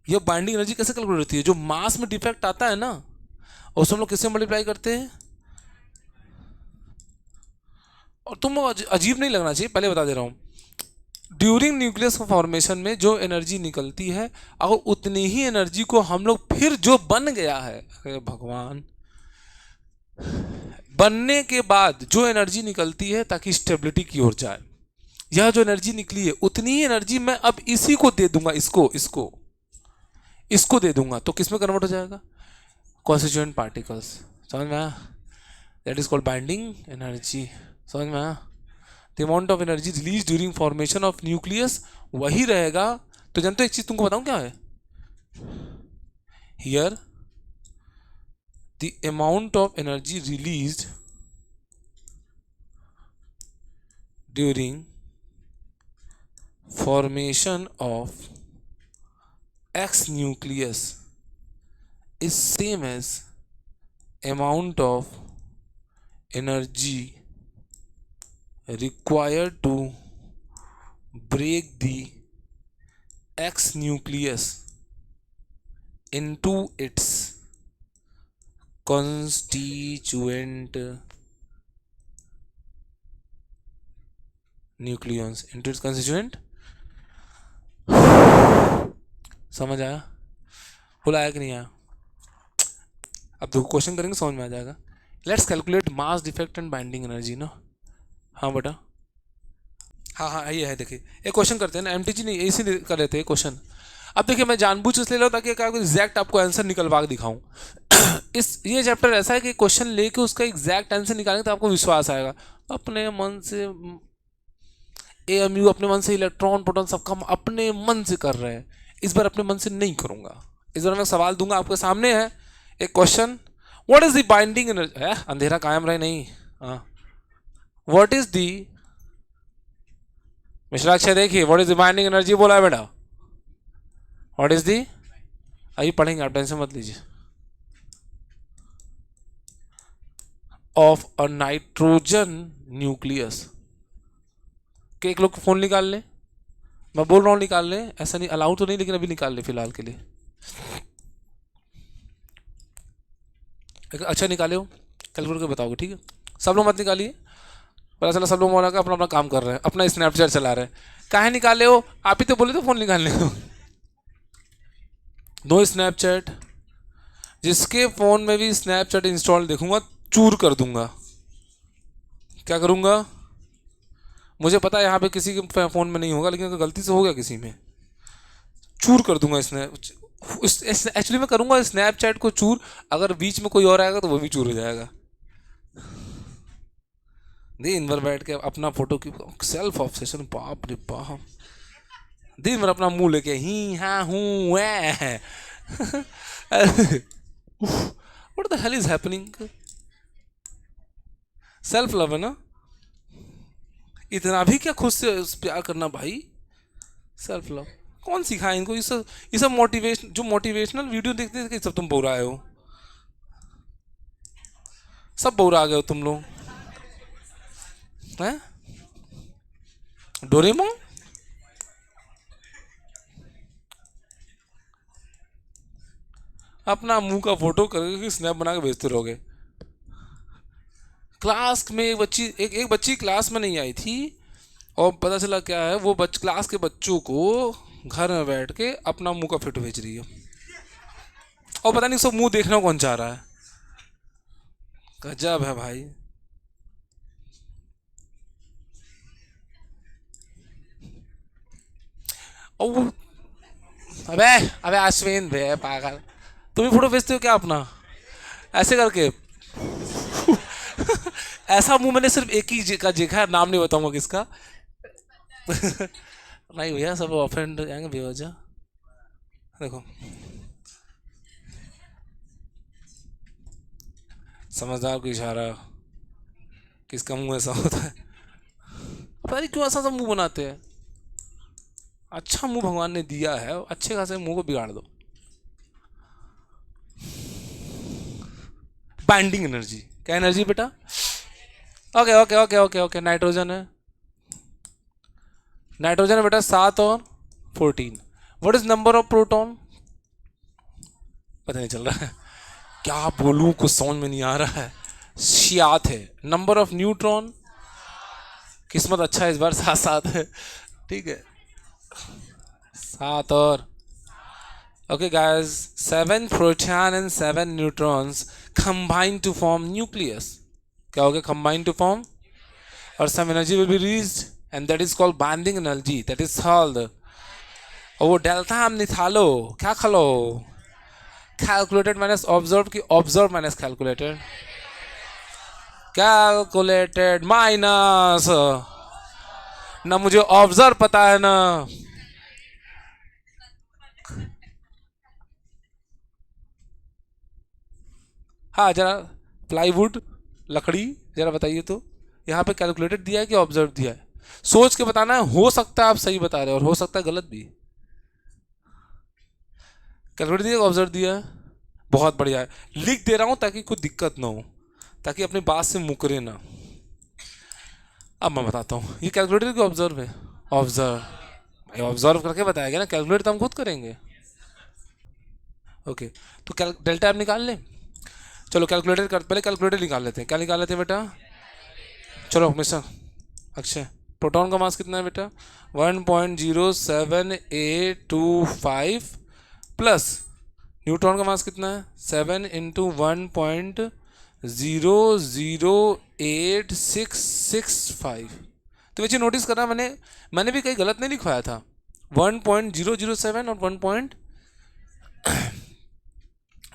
ये binding energy कैसे calculate होती है, जो मास में डिफेक्ट आता है ना, उसको हम लोग किससे मल्टीप्लाई करते हैं. और तुम अजीब नहीं लगना चाहिए, पहले बता दे रहा हूँ, ड्यूरिंग न्यूक्लियस फॉर्मेशन में जो एनर्जी निकलती है, अगर उतनी ही एनर्जी को हम लोग फिर जो बन गया है, अरे भगवान, बनने के बाद जो एनर्जी निकलती है ताकि स्टेबिलिटी की ओर जाए, यह जो एनर्जी निकली है उतनी ही एनर्जी मैं अब इसी को दे दूंगा, इसको दे दूंगा, तो किस में कन्वर्ट हो जाएगा, कॉन्स्टिट्यूएंट पार्टिकल्स. समझ में आया. That is called binding energy. समझ में आया. The amount of energy released during formation of nucleus वही रहेगा. तो जानते हो एक चीज तुमको बताऊं क्या है, here the amount of energy released during formation of X nucleus is same as amount of energy required to break the X nucleus into its constituent nucleons, into its constituent. समझ आया, बोला आया कि नहीं आया. अब देखो क्वेश्चन करेंगे समझ में आ जाएगा. Let's calculate mass defect and binding energy ना. हाँ बेटा, हाँ ये है. देखिए एक क्वेश्चन करते हैं ना, एमटीजी नहीं इसी कर रहे थे क्वेश्चन. अब देखिए मैं जानबूझ के इसलिए ला ताकि क्या एग्जैक्ट आपको आंसर निकलवा के दिखाऊं. ये चैप्टर ऐसा है कि क्वेश्चन लेके उसका एग्जैक्ट आंसर निकालेंगे तो आपको विश्वास आएगा. अपने मन से एएमयू अपने मन से इलेक्ट्रॉन प्रोटॉन सबका अपने मन से कर रहे हैं. इस बार अपने मन से नहीं करूंगा. इस बार मैं सवाल दूंगा, आपके सामने है एक question. What is the binding energy, अंधेरा कायम रहे नहीं. हाँ, व्हाट इज दी मिश्राक्षय देखिए, what is the binding energy बोला है बेटा. व्हाट इज दी, आइए पढ़ेंगे, आप टेंशन मत लीजिए. ऑफ अ नाइट्रोजन न्यूक्लियस, कि एक लोग फ़ोन निकाल लें, मैं बोल रहा हूँ निकाल लें, ऐसा नहीं अलाउ तो नहीं, लेकिन अभी निकाल लें फिलहाल के लिए। अच्छा निकाले हो, कैलकुलेट कर बताओगे, ठीक है। सब लोग मत निकालिए, पता चला सब लोग मौला का अपना अपना काम कर रहे हैं, अपना स्नैपचैट चला रहे हैं। काहे निकाले हो, आप ही तो बोले तो फ़ोन निकालने को। नो स्नैपचैट, जिसके फ़ोन में भी स्नैपचैट इंस्टॉल देखूंगा चूर कर दूंगा। क्या करूंगा, मुझे पता है यहाँ पे किसी के फ़ोन में नहीं होगा, लेकिन अगर गलती से हो गया किसी में, चूर कर दूंगा। एक्चुअली मैं करूंगा स्नैपचैट को चूर, अगर बीच में कोई और आएगा तो वो भी चूर हो जाएगा। दिन भर बैठ के अपना फोटो की सेल्फ ऑब्सेशन, बाप रे बाप। दिन भर अपना मुंह लेके ही हाँ हूँ वह। What the hell is happening. Self love है ना, इतना भी क्या खुद से प्यार करना भाई। सेल्फ लव कौन सिखाए इनको, ये सब मोटिवेशन, जो मोटिवेशनल वीडियो देखते थे, सब तुम बोरा आए हो, सब बोरा आ गए हो तुम लोग हैं। डोरेमोन, अपना मुंह का फोटो करके स्नैप बना के भेजते रहोगे। क्लास में एक बच्ची क्लास में नहीं आई थी, और पता चला क्या है, वो क्लास के बच्चों को घर में बैठ के अपना मुंह का फोटो भेज रही है, और पता नहीं सब मुंह देखना कौन चाह रहा है। गजब है भाई। और वो, अबे अबे अश्विन भे पागल, तुम भी फोटो भेजते हो क्या अपना ऐसे करके। ऐसा मुंह मैंने सिर्फ एक ही का देखा है, नाम नहीं बताऊंगा किसका। नहीं भैया, सब ऑफेंड जाएंगे बेवजह। देखो, समझदार को इशारा, किसका मुंह ऐसा होता है, पता नहीं क्यों ऐसा सब मुंह बनाते हैं। अच्छा मुंह भगवान ने दिया है, अच्छे खासे मुंह को बिगाड़ दो। बाइंडिंग एनर्जी, क्या एनर्जी बेटा। Okay okay okay okay okay, nitrogen है, नाइट्रोजन है बेटा 7 और 14। What is number of proton, पता नहीं चल रहा है, क्या बोलूं कुछ समझ में नहीं आ रहा है। सियात है। नंबर ऑफ न्यूट्रॉन, किस्मत अच्छा है इस बार, 7 7 है, ठीक है। 7 और okay guys, 7 proton and 7 neutrons combine to form nucleus. क्या हो गया, combine to form, और some energy will be released and that is called bonding energy, that is called, और वो डेल्टा हम निकालो, क्या खलो, कैलकुलेटेड माइनस ऑब्जर्व की observe minus calculated, calculated minus, ना मुझे ऑब्जर्व पता है ना। हाँ जरा, प्लाईवुड लकड़ी, जरा बताइए तो, यहाँ पे कैलकुलेटेड दिया है कि ऑब्जर्व दिया है, सोच के बताना है। हो सकता है आप सही बता रहे हो और हो सकता है गलत भी। कैलकुलेट दिया, ऑब्जर्व दिया है, बहुत बढ़िया है। लिख दे रहा हूँ ताकि कोई दिक्कत ना हो, ताकि अपनी बात से मुकरे ना। अब मैं बताता हूँ, ये कैलकुलेटर की ऑब्जर्व है, ऑब्जर्व, ऑब्जर्व करके बताया गया ना, कैलकुलेट तो हम खुद करेंगे। ओके, तो डेल्टा आप निकाल लें। चलो कैलकुलेटर कर, पहले कैलकुलेटर निकाल लेते हैं। क्या निकाल लेते हैं बेटा, चलो मिस्टर अक्षय, प्रोटॉन का मास कितना है बेटा, 1.07825 प्लस न्यूट्रॉन का मास कितना है, 7 × 1.0086665। तो वैसे नोटिस करना, मैंने भी कहीं गलत नहीं लिखवाया था। 1.007 और 1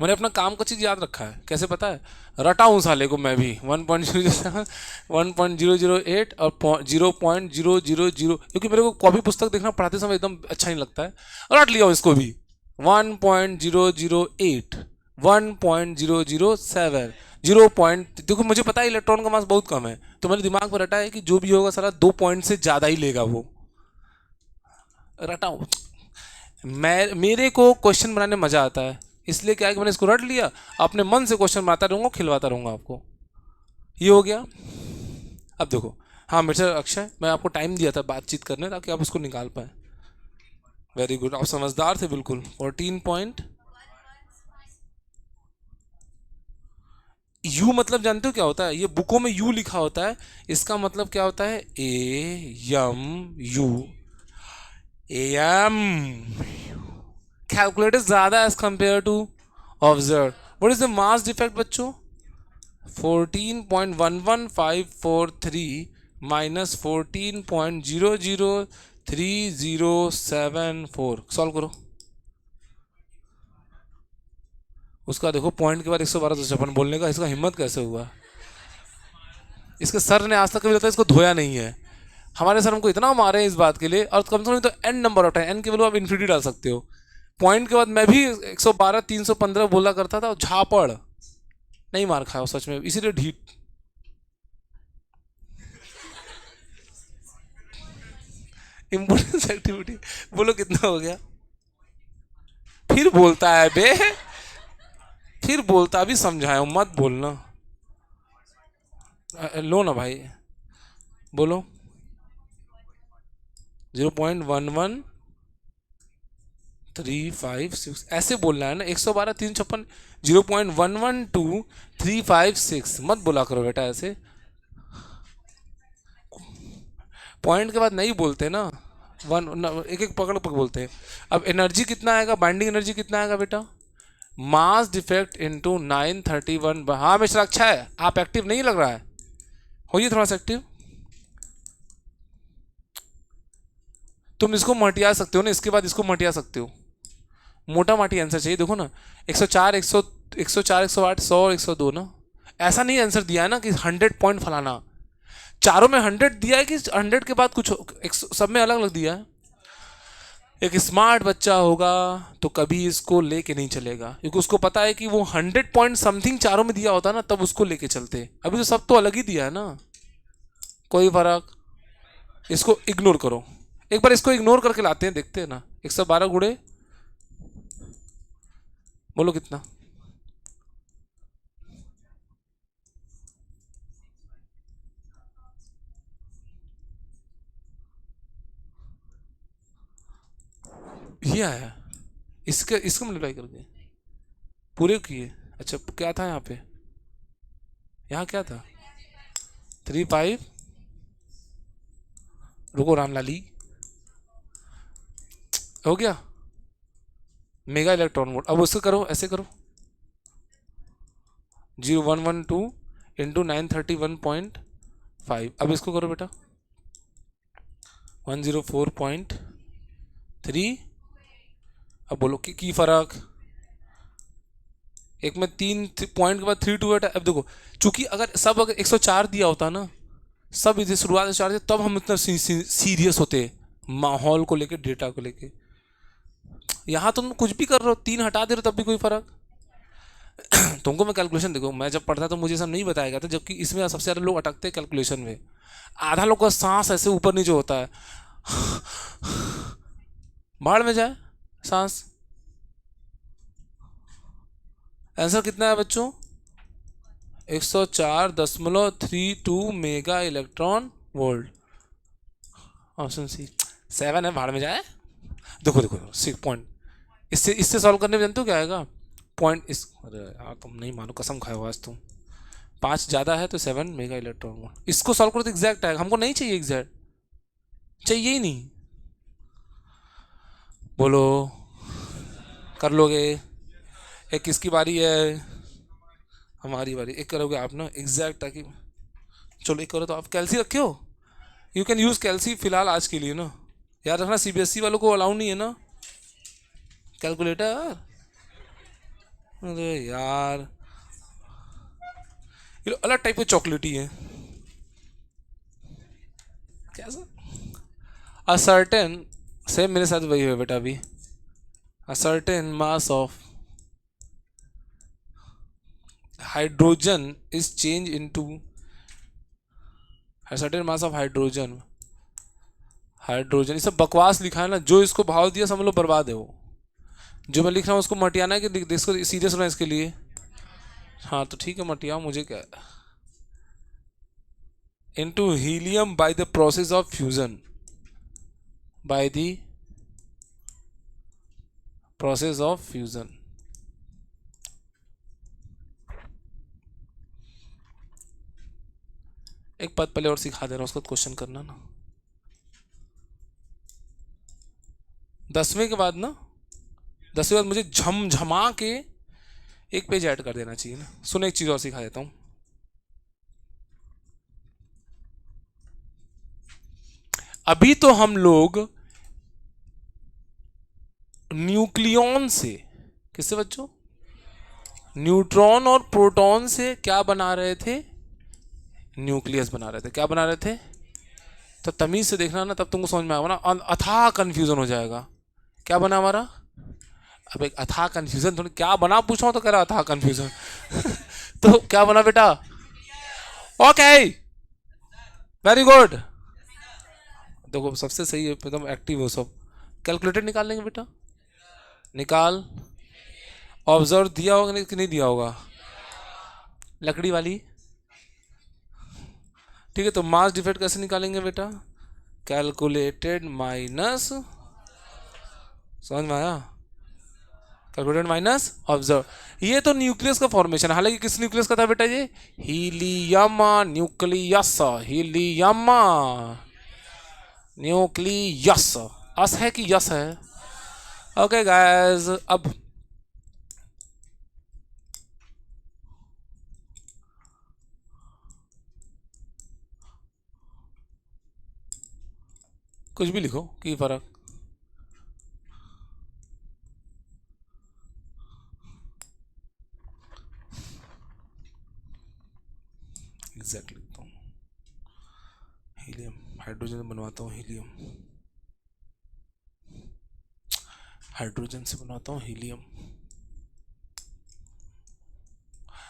मैंने अपना काम का चीज़ याद रखा है, कैसे पता है, रटा हूँ साले को मैं भी। 1.007, 1.008 और 0.000, क्योंकि मेरे को कॉपी पुस्तक देखना पढ़ाते समय एकदम अच्छा नहीं लगता है, और रट लिया हूँ इसको भी। 1.008, 1.007, 0. देखो मुझे पता है इलेक्ट्रॉन का मास बहुत कम है, तो मैंने दिमाग में रटा है कि जो भी होगा सारा 2 पॉइंट से ज़्यादा ही लेगा वो, रटा हूँ। मेरे को क्वेश्चन बनाने में मज़ा आता है, इसलिए क्या है कि मैंने इसको रट लिया, अपने मन से क्वेश्चन बनाता रहूँगा, खिलवाता रहूँगा आपको। ये हो गया। अब देखो, हाँ मिस्टर अक्षय, मैं आपको टाइम दिया था बातचीत करने ताकि आप उसको निकाल पाए। वेरी गुड, आप समझदार थे बिल्कुल। 14 पॉइंट। यू मतलब जानते हो क्या होता है? ये बुकों में यू लिखा होता है, इसका मतलब क्या होता है? A m u, a m. Calculator ज्यादा as compare to observe. What is the mass defect बच्चों? 14.11543 माइनस 14.003074। सॉल्व करो। उसका देखो पॉइंट के बाद 112 बोलने का, इसका हिम्मत कैसे हुआ? इसके सर ने आज तक कभी लगता है इसको धोया नहीं है। हमारे सर हमको इतना मारे हैं इस बात के लिए, और कम से कम तो एन नंबर उठाए, एन के वैल्यू आप इन्फिनिटी डाल सकते हो। पॉइंट के बाद मैं भी 112 315 बोला करता था, झापड़ नहीं मार खाया सच में, इसीलिए ढीठ। इम्पोर्टेंस एक्टिविटी बोलो कितना हो गया? फिर बोलता है बे, फिर बोलता, अभी समझाया मत बोलना। लो ना भाई, बोलो। 0.11356 ऐसे बोलना है ना। 112 356 0.112356 मत बोला करो बेटा ऐसे। पॉइंट के बाद नहीं बोलते ना, एक एक पकड़ पकड़ बोलते हैं। अब एनर्जी कितना आएगा, बाइंडिंग एनर्जी कितना आएगा बेटा? Mass defect into 931। हाँ मिस्टर अच्छा है, आप एक्टिव नहीं लग रहा है, होइए थोड़ा सा एक्टिव। तुम इसको मटिया सकते हो ना, इसके बाद इसको मटिया सकते हो। मोटा माटी आंसर चाहिए, देखो ना। 104 104 108 100 102 ना। ऐसा नहीं आंसर दिया है ना कि 100 पॉइंट फलाना। चारों में 100 दिया है कि 100 के बाद कुछ सब में अलग अलग दिया है। एक स्मार्ट बच्चा होगा तो कभी इसको लेके नहीं चलेगा, क्योंकि उसको पता है कि वो 100 पॉइंट समथिंग चारों में दिया होता ना, तब उसको लेके चलते। अभी तो सब तो अलग ही दिया है ना, कोई फर्क। इसको इग्नोर करो, एक बार इसको इग्नोर करके लाते हैं, देखते हैं ना। 112 गुड़े बोलो कितना? ये आया, इसके इसको मल्टीप्लाई करके पूरे किए। अच्छा क्या था यहाँ पे, यहाँ क्या था? 35, रुको रामलाली, हो गया मेगा इलेक्ट्रॉन वोल्ट। अब उसको करो, ऐसे करो। 0112 इंटू 931.5। अब इसको करो बेटा, 104.3। अब बोलो की फर्क? एक में 3 पॉइंट के बाद 32 है। अब देखो, चूंकि अगर 104 दिया होता ना, सब इधर शुरुआत से 4 थे, तब हम इतना सीरियस होते माहौल को लेके, डेटा को लेके। यहाँ तुम कुछ भी कर रहे हो, 3 हटा दे रहे हो तब भी कोई फर्क। तुमको मैं कैलकुलेशन देखो, मैं जब पढ़ता तो मुझे सब नहीं बताया गया था, जबकि इसमें सबसे ज़्यादा लोग अटकते हैं कैलकुलेशन में। आधा लोग का सांस ऐसे ऊपर नीचे होता है, बाढ़ में जाए सांस। आंसर कितना है बच्चों? 104.32 mega electron volt. Option C 7 है, बाढ़ में जाए। देखो देखो 6 पॉइंट, इससे इससे सॉल्व करने में जानते हो क्या आएगा? पॉइंट इस, अरे यार तुम नहीं मानो, कसम खाओ आज तुम। 5 ज़्यादा है तो 7 मेगा इलेक्ट्रॉन वोल्ट। इसको सॉल्व करो तो एग्जैक्ट आएगा, हमको नहीं चाहिए एग्जैक्ट, चाहिए ही नहीं। बोलो कर लोगे? एक किसकी बारी है? हमारी बारी। एक करोगे आप ना एग्जैक्ट, ताकि चलो एक करो तो। आप कैलसी रखे हो? यू कैन यूज़ कैलसी फिलहाल आज के लिए ना। याद रखना सीबीएसई वालों को अलाउ नहीं है ना कैलकुलेटर। अरे यार ये अलग टाइप की चॉकलेटी है। कैसा? असर्टेन, सेम मेरे साथ वही है बेटा अभी। Ascertain mass of hydrogen is change into, certain mass of hydrogen. Hydrogen ये सब बकवास लिखा है ना, जो इसको भाव दिया समझ लो बर्बाद है वो। जो मैं लिख रहा हूँ उसको मटियाना है कि इसको सीरियस होना इसके लिए। हाँ तो ठीक है मटियाओ, मुझे क्या। into helium by the process of fusion. By the process of fusion. एक पद पहले और सिखा दे रहा हूँ, उसका क्वेश्चन करना ना 10वें के बाद ना, 10वें के बाद मुझे झमझमा के एक पेज ऐड कर देना चाहिए ना। सुनो एक चीज और सिखा देता हूँ। अभी तो हम लोग न्यूक्लियन से, किससे बच्चों, न्यूट्रॉन और प्रोटॉन से क्या बना रहे थे, न्यूक्लियस बना रहे थे। क्या बना रहे थे, तो तमीज से देखना ना, तब तुमको समझ में आएगा ना, अथाह कंफ्यूजन हो जाएगा। क्या बना हमारा, अब एक अथाह कंफ्यूजन, थोड़ी क्या बना पूछा तो कह रहा अथाह कंफ्यूजन तो क्या बना बेटा, ओके वेरी गुड। देखो सबसे सही है, एकदम एक्टिव हो सब। कैलकुलेटर निकाल लेंगे बेटा, निकाल। ऑब्जर्व दिया होगा कि नहीं दिया होगा, लकड़ी वाली। ठीक है, तो मास डिफेक्ट कैसे निकालेंगे बेटा, कैलकुलेटेड माइनस, समझ में आया, कैलकुलेटेड माइनस ऑब्जर्व। ये तो न्यूक्लियस का फॉर्मेशन, हालांकि किस न्यूक्लियस का था बेटा ये, हीलियम न्यूक्लियस, हीलियम न्यूक्लियस। अस है कि यस है, ओके गाइस। अब कुछ भी लिखो, की फर्क। एग्जैक्टली लिखता हूँ, हीलियम, हाइड्रोजन बनवाता हूँ, हीलियम, हाइड्रोजन से बनवाता हूँ हीलियम।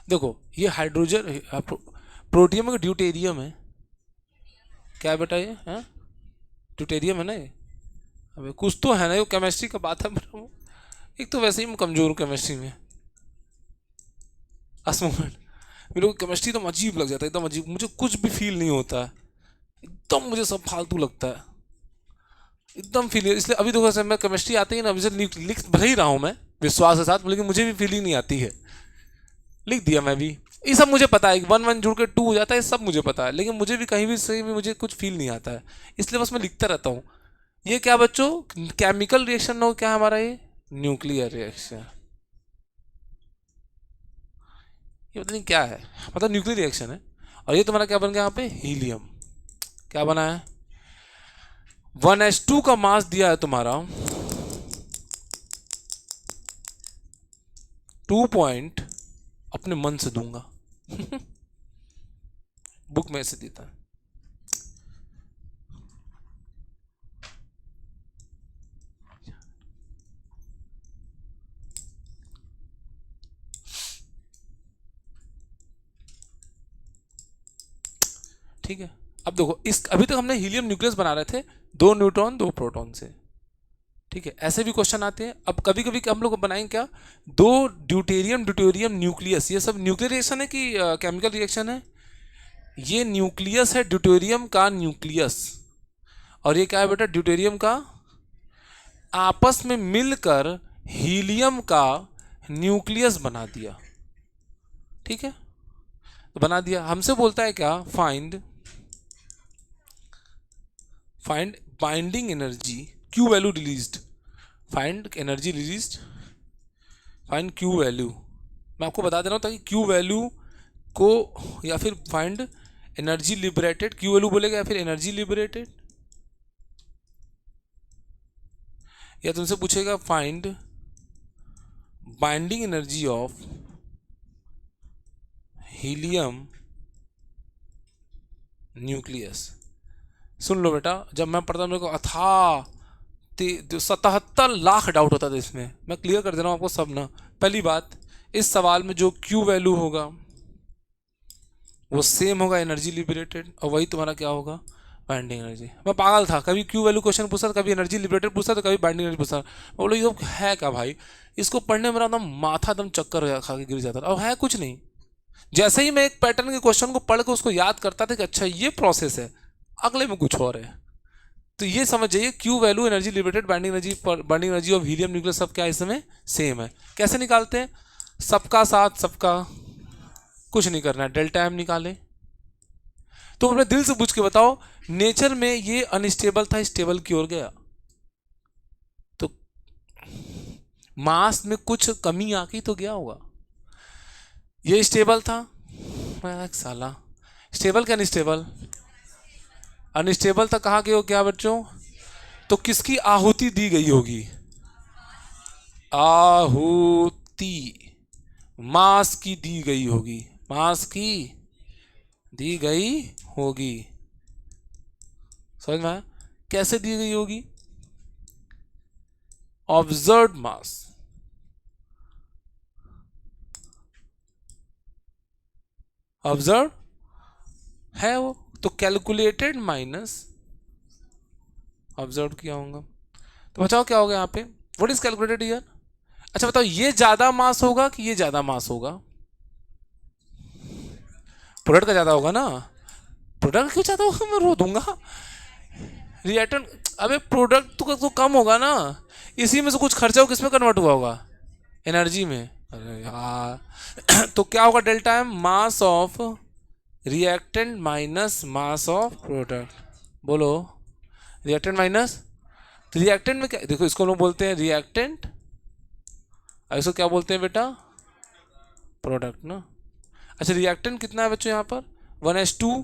देखो ये हाइड्रोजन प्रोटियम है, ड्यूटेरियम है, क्या बेटा ये है, ड्यूटेरियम है ना ये। अबे कुछ तो है ना, ये केमिस्ट्री का बात है मेरा, एक तो वैसे ही मैं कमजोर हूँ केमिस्ट्री में। मोमेंट मेरे को केमिस्ट्री तो अजीब लग जाता है, एकदम अजीब, मुझे कुछ भी फील नहीं होता है, एकदम मुझे सब फालतू लगता है, एकदम फील। इसलिए अभी देखो मैं केमिस्ट्री आती है ना, अभी से लिख भले ही रहा हूँ मैं विश्वास के साथ, लेकिन मुझे भी फीलिंग नहीं आती है, लिख दिया मैं भी। ये सब मुझे पता है, 1 1 जुड़ के 2 हो जाता है, सब मुझे पता है, लेकिन मुझे भी कहीं भी सही में मुझे कुछ फील नहीं आता है, इसलिए बस मैं लिखता रहता हूँ। ये क्या बच्चों, केमिकल रिएक्शन हो क्या हमारा, ये न्यूक्लियर रिएक्शन, ये पता नहीं क्या है, मतलब न्यूक्लियर रिएक्शन है। और ये तुम्हारा क्या बन गया यहाँ पे, हीलियम। क्या बना है, 1s2 का मास दिया है तुम्हारा 2 पॉइंट, अपने मन से दूंगा बुक में ऐसे देता है। ठीक है, अब देखो इस, अभी तक हमने हीलियम न्यूक्लियस बना रहे थे, 2 न्यूट्रॉन 2 प्रोटॉन से। ठीक है, ऐसे भी क्वेश्चन आते हैं। अब कभी कभी हम लोग बनाएंगे क्या, 2 ड्यूटेरियम ड्यूटेरियम न्यूक्लियस, ये सब न्यूक्लियर रिएक्शन है कि केमिकल रिएक्शन है, ये न्यूक्लियस है ड्यूटेरियम का न्यूक्लियस, और ये क्या है बेटा, ड्यूटेरियम का, आपस में मिलकर हीलियम का न्यूक्लियस बना दिया। ठीक है, तो बना दिया, हमसे बोलता है क्या, find find binding energy, Q value released, find energy released, find Q value. मैं आपको बता दे रहा हूँ ताकि क्यू वैल्यू को, या फिर find energy liberated, Q value बोलेगा या फिर एनर्जी लिबरेटेड, या तुमसे पूछेगा find binding energy of helium nucleus. सुन लो बेटा, जब मैं पढ़ता मेरे को अथाह 77 लाख डाउट होता था इसमें, मैं क्लियर कर दे रहा हूँ आपको सब ना। पहली बात, इस सवाल में जो क्यू वैल्यू होगा वो सेम होगा एनर्जी लिबरेटेड, और वही तुम्हारा क्या होगा, बाइंडिंग एनर्जी। मैं पागल था, कभी क्यू वैल्यू क्वेश्चन पूछता था, कभी एनर्जी लिबरेटेड पूछता था, कभी बाइंडिंग एनर्जी पूछता था। बोलो ये है क्या भाई, इसको पढ़ने में मेरा एकदम माथा एकदम चक्कर खा के गिर जाता था, और है कुछ नहीं, जैसे ही मैं एक पैटर्न के क्वेश्चन को पढ़ के उसको याद करता था कि अच्छा ये प्रोसेस है, अगले में कुछ और है। तो ये समझ जाइए Q value, energy liberated, binding energy of helium nucleus सब क्या इसमें सेम है। कैसे निकालते हैं? सबका साथ सबका, कुछ नहीं करना है, डेल्टा एम निकालें। तो अपने दिल से पूछ के बताओ, नेचर में ये अनस्टेबल था, स्टेबल की ओर गया, तो मास में कुछ कमी आके तो गया होगा। ये स्टेबल था, साला स्टेबल क्या अनस्टेबल? अनस्टेबल था, कहाँ गए हो क्या बच्चों? तो किसकी आहुति दी गई होगी? आहुति मास की दी गई होगी, मास की दी गई होगी। समझ में आया? कैसे दी गई होगी? ऑब्जर्व मास, ऑब्जर्व है वो, तो कैलकुलेटेड माइनस ऑब्जर्व किया होगा। तो बताओ क्या होगा यहाँ पे? What is calculated year? अच्छा बताओ, ये ज्यादा मास होगा कि ये ज्यादा मास होगा? प्रोडक्ट का ज्यादा होगा ना। प्रोडक्ट क्यों ज्यादा होगा? मैं रो दूंगा। रिएक्टेंट, अबे प्रोडक्ट तो कम होगा ना, इसी में से कुछ खर्चा हो, किस में कन्वर्ट हुआ होगा? एनर्जी में। अरे यार तो क्या होगा? Delta M mass of reactant minus mass of product. बोलो, रिएक्टेंट माइनस, तो रिएक्टेंट में क्या, देखो इसको लोग बोलते हैं रिएक्टेंट, और इसको क्या बोलते हैं बेटा? प्रोडक्ट ना। अच्छा रिएक्टेंट कितना है बच्चों यहाँ पर? 1:2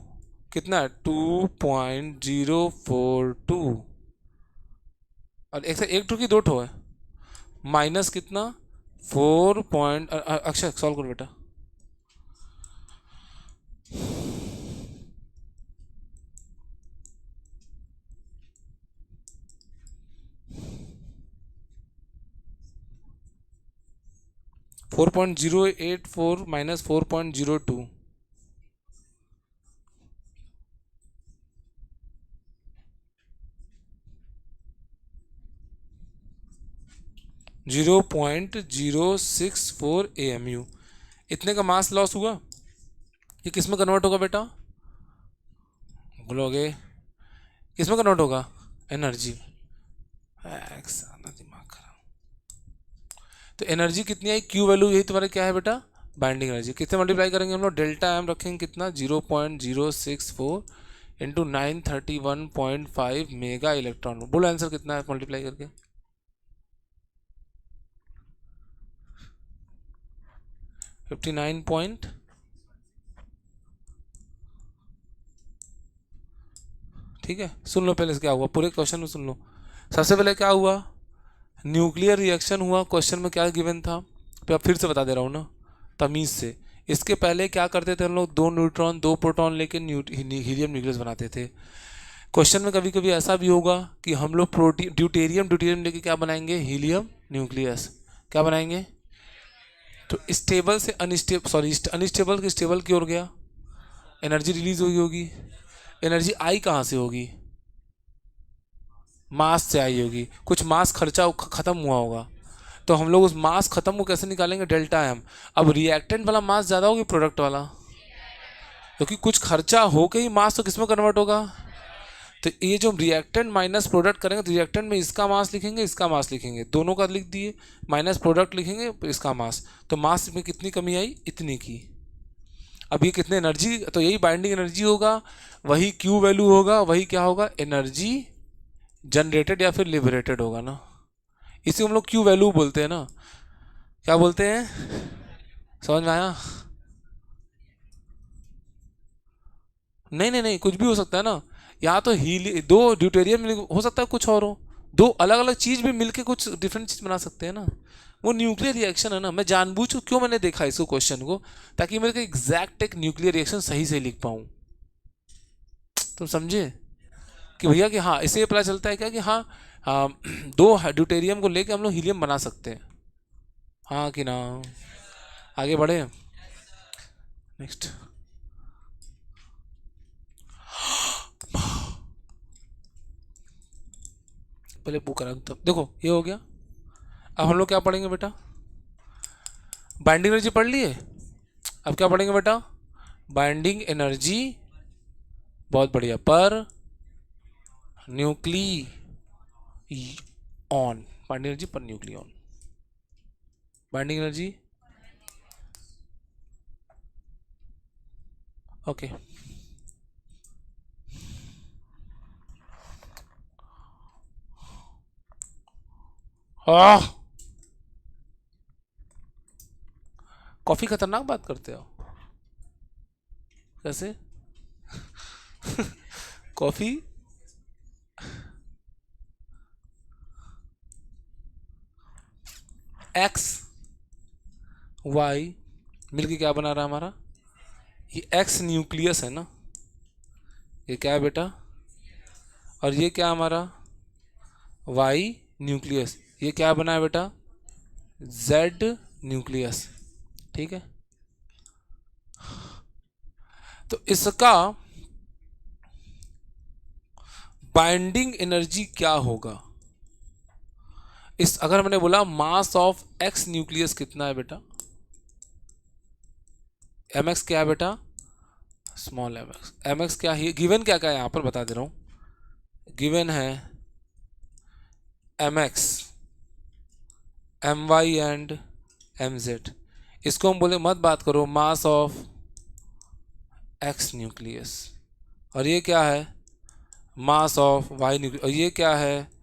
कितना है? 2.042, और एक ठो की दो ठो है, माइनस कितना? 4 पॉइंट, अक्षय सॉल्व करो बेटा। 4.084 माइनस 4.02, 0.064 AMU, इतने का मास लॉस हुआ। ये किस में कन्वर्ट होगा बेटा? बोलोगे किस में कन्वर्ट होगा? एनर्जी। दिमाग खराब। तो एनर्जी कितनी आई? क्यू वैल्यू, यही तुम्हारे क्या है बेटा? Binding energy. कितने मल्टीप्लाई करेंगे हम लोग? डेल्टा एम रखेंगे कितना? 0.064 इंटू 931.5 मेगा इलेक्ट्रॉन। बोलो आंसर कितना है मल्टीप्लाई करके? 59 पॉइंट, ठीक है। सुन लो पहले क्या हुआ, पूरे क्वेश्चन में सुन लो। सबसे पहले क्या हुआ? न्यूक्लियर रिएक्शन हुआ। क्वेश्चन में क्या गिवन था? तो अब फिर से बता दे रहा हूँ ना तमीज़ से। इसके पहले क्या करते थे हम लोग? 2 न्यूट्रॉन 2 प्रोटॉन लेके हीलियम न्यूक्लियस बनाते थे। क्वेश्चन में कभी कभी ऐसा भी होगा कि हम लोग ड्यूटेरियम ड्यूटेरियम लेके क्या बनाएंगे? Helium nucleus. क्या बनाएंगे? तो स्टेबल से अनस्टेबल, सॉरी अनस्टेबल के स्टेबल की ओर गया, एनर्जी रिलीज हुई होगी। एनर्जी आई कहाँ से होगी? मास से आई होगी। कुछ मास खर्चा खत्म हुआ होगा, तो हम लोग उस मास खत्म को कैसे निकालेंगे? Delta M. अब रिएक्टेंट वाला मास ज़्यादा होगी प्रोडक्ट वाला, क्योंकि कुछ खर्चा होके ही मास तो किस में कन्वर्ट होगा? तो ये जो रिएक्टेंट माइनस प्रोडक्ट करेंगे, तो रिएक्टेंट में इसका मास लिखेंगे, इसका मास लिखेंगे, दोनों का लिख दिए, माइनस प्रोडक्ट लिखेंगे इसका मास, तो मास में कितनी कमी आई? इतनी की। अब ये कितने एनर्जी, तो यही बाइंडिंग एनर्जी होगा, वही क्यू वैल्यू होगा, वही क्या होगा? एनर्जी जनरेटेड या फिर लिबरेटेड होगा ना। इसी हम लोग क्यू वैल्यू बोलते हैं ना। क्या बोलते हैं? समझ में आया? नहीं नहीं नहीं, कुछ भी हो सकता है ना। यहाँ तो हीली दो ड्यूटेरियम हो सकता है, कुछ और हो, दो अलग अलग चीज भी मिलके कुछ डिफरेंट चीज बना सकते हैं ना। वो न्यूक्लियर रिएक्शन है ना। मैं जानबूझ के क्यों मैंने देखा इसको क्वेश्चन को, ताकि मेरे को एग्जैक्ट एक न्यूक्लियर रिएक्शन सही से लिख पाऊँ। तुम समझे कि भैया कि हाँ, इससे ये पता चलता है क्या कि हाँ, दो ड्यूटेरियम को लेके हम लोग हीलियम बना सकते हैं। हाँ कि ना? आगे बढ़े। नेक्स्ट। पहले बुक करा, तब देखो ये हो गया। अब हम लोग क्या पढ़ेंगे बेटा? बाइंडिंग एनर्जी पढ़ लिए। अब क्या पढ़ेंगे बेटा? बाइंडिंग एनर्जी, बहुत बढ़िया, पर न्यूक्ली ऑन, बाइंडिंग एनर्जी पर nuclei on, binding energy, okay. Coffee खतरनाक बात करते हो कैसे? कॉफी एक्स वाई मिलके क्या बना रहा है हमारा? ये एक्स न्यूक्लियस है ना, ये क्या है बेटा? और ये क्या हमारा? Y nucleus. ये क्या बना है बेटा? Z nucleus. ठीक है, तो इसका बाइंडिंग एनर्जी क्या होगा? इस अगर मैंने बोला मास ऑफ एक्स न्यूक्लियस कितना है बेटा? एम एक्स क्या है बेटा? Small M X. M X क्या है? गिवन क्या क्या है यहाँ पर बता दे रहा हूँ। गिवन है M X, M Y and M Z. इसको हम बोले मत बात करो, मास ऑफ एक्स न्यूक्लियस। और ये क्या है? Mass of Y nucleus. और ये क्या है?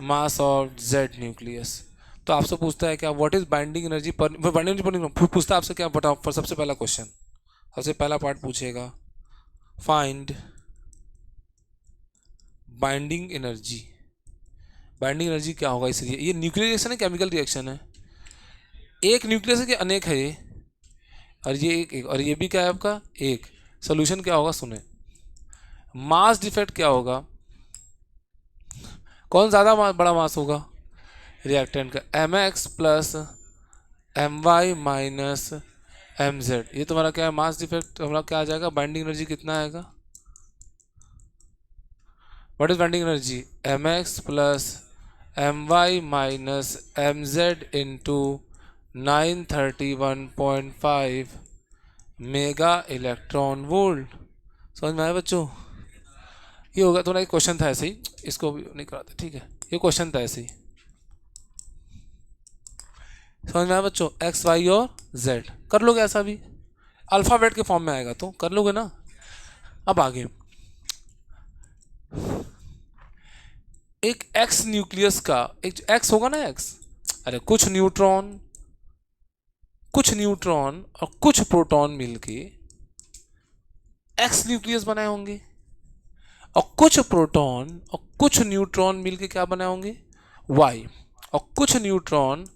Mass of Z nucleus. तो आपसे पूछता है क्या, what is binding energy per, binding energy per नहीं, पूछता है आपसे क्या, बताओ पर सबसे पहला क्वेश्चन, सबसे पहला पार्ट पूछेगा find binding energy. Binding energy क्या होगा? इसलिए ये न्यूक्लियर रिएक्शन है, केमिकल रिएक्शन है, एक न्यूक्लियस है कि अनेक है ये? और ये एक और ये भी क्या है आपका? एक। सोल्यूशन क्या होगा सुने, मास डिफेक्ट क्या होगा? कौन ज़्यादा बड़ा मास होगा? रिएक्टेंट का। M X plus M Y minus M Z, ये तुम्हारा क्या है? Mass defect. हमारा क्या आ जाएगा? बाइंडिंग एनर्जी कितना आएगा? What is binding energy? M X plus M Y minus M Z into 931.5 mega electron volt. समझ में आया बच्चों? ये होगा थोड़ा, एक क्वेश्चन था ऐसे ही, इसको भी नहीं कराते, ठीक है, ये क्वेश्चन था ऐसे ही। समझ में आया बच्चों? एक्स वाई और जेड कर लोगे ऐसा भी, अल्फ़ाबेट के फॉर्म में आएगा तो कर लोगे ना। अब आगे, एक एक्स न्यूक्लियस का, एक एक्स होगा ना, एक्स, अरे कुछ न्यूट्रॉन और कुछ प्रोटॉन मिलके एक्स न्यूक्लियस बनाए होंगे, और कुछ प्रोटॉन और कुछ न्यूट्रॉन मिलके क्या बनाए होंगे? वाई। और कुछ न्यूट्रॉन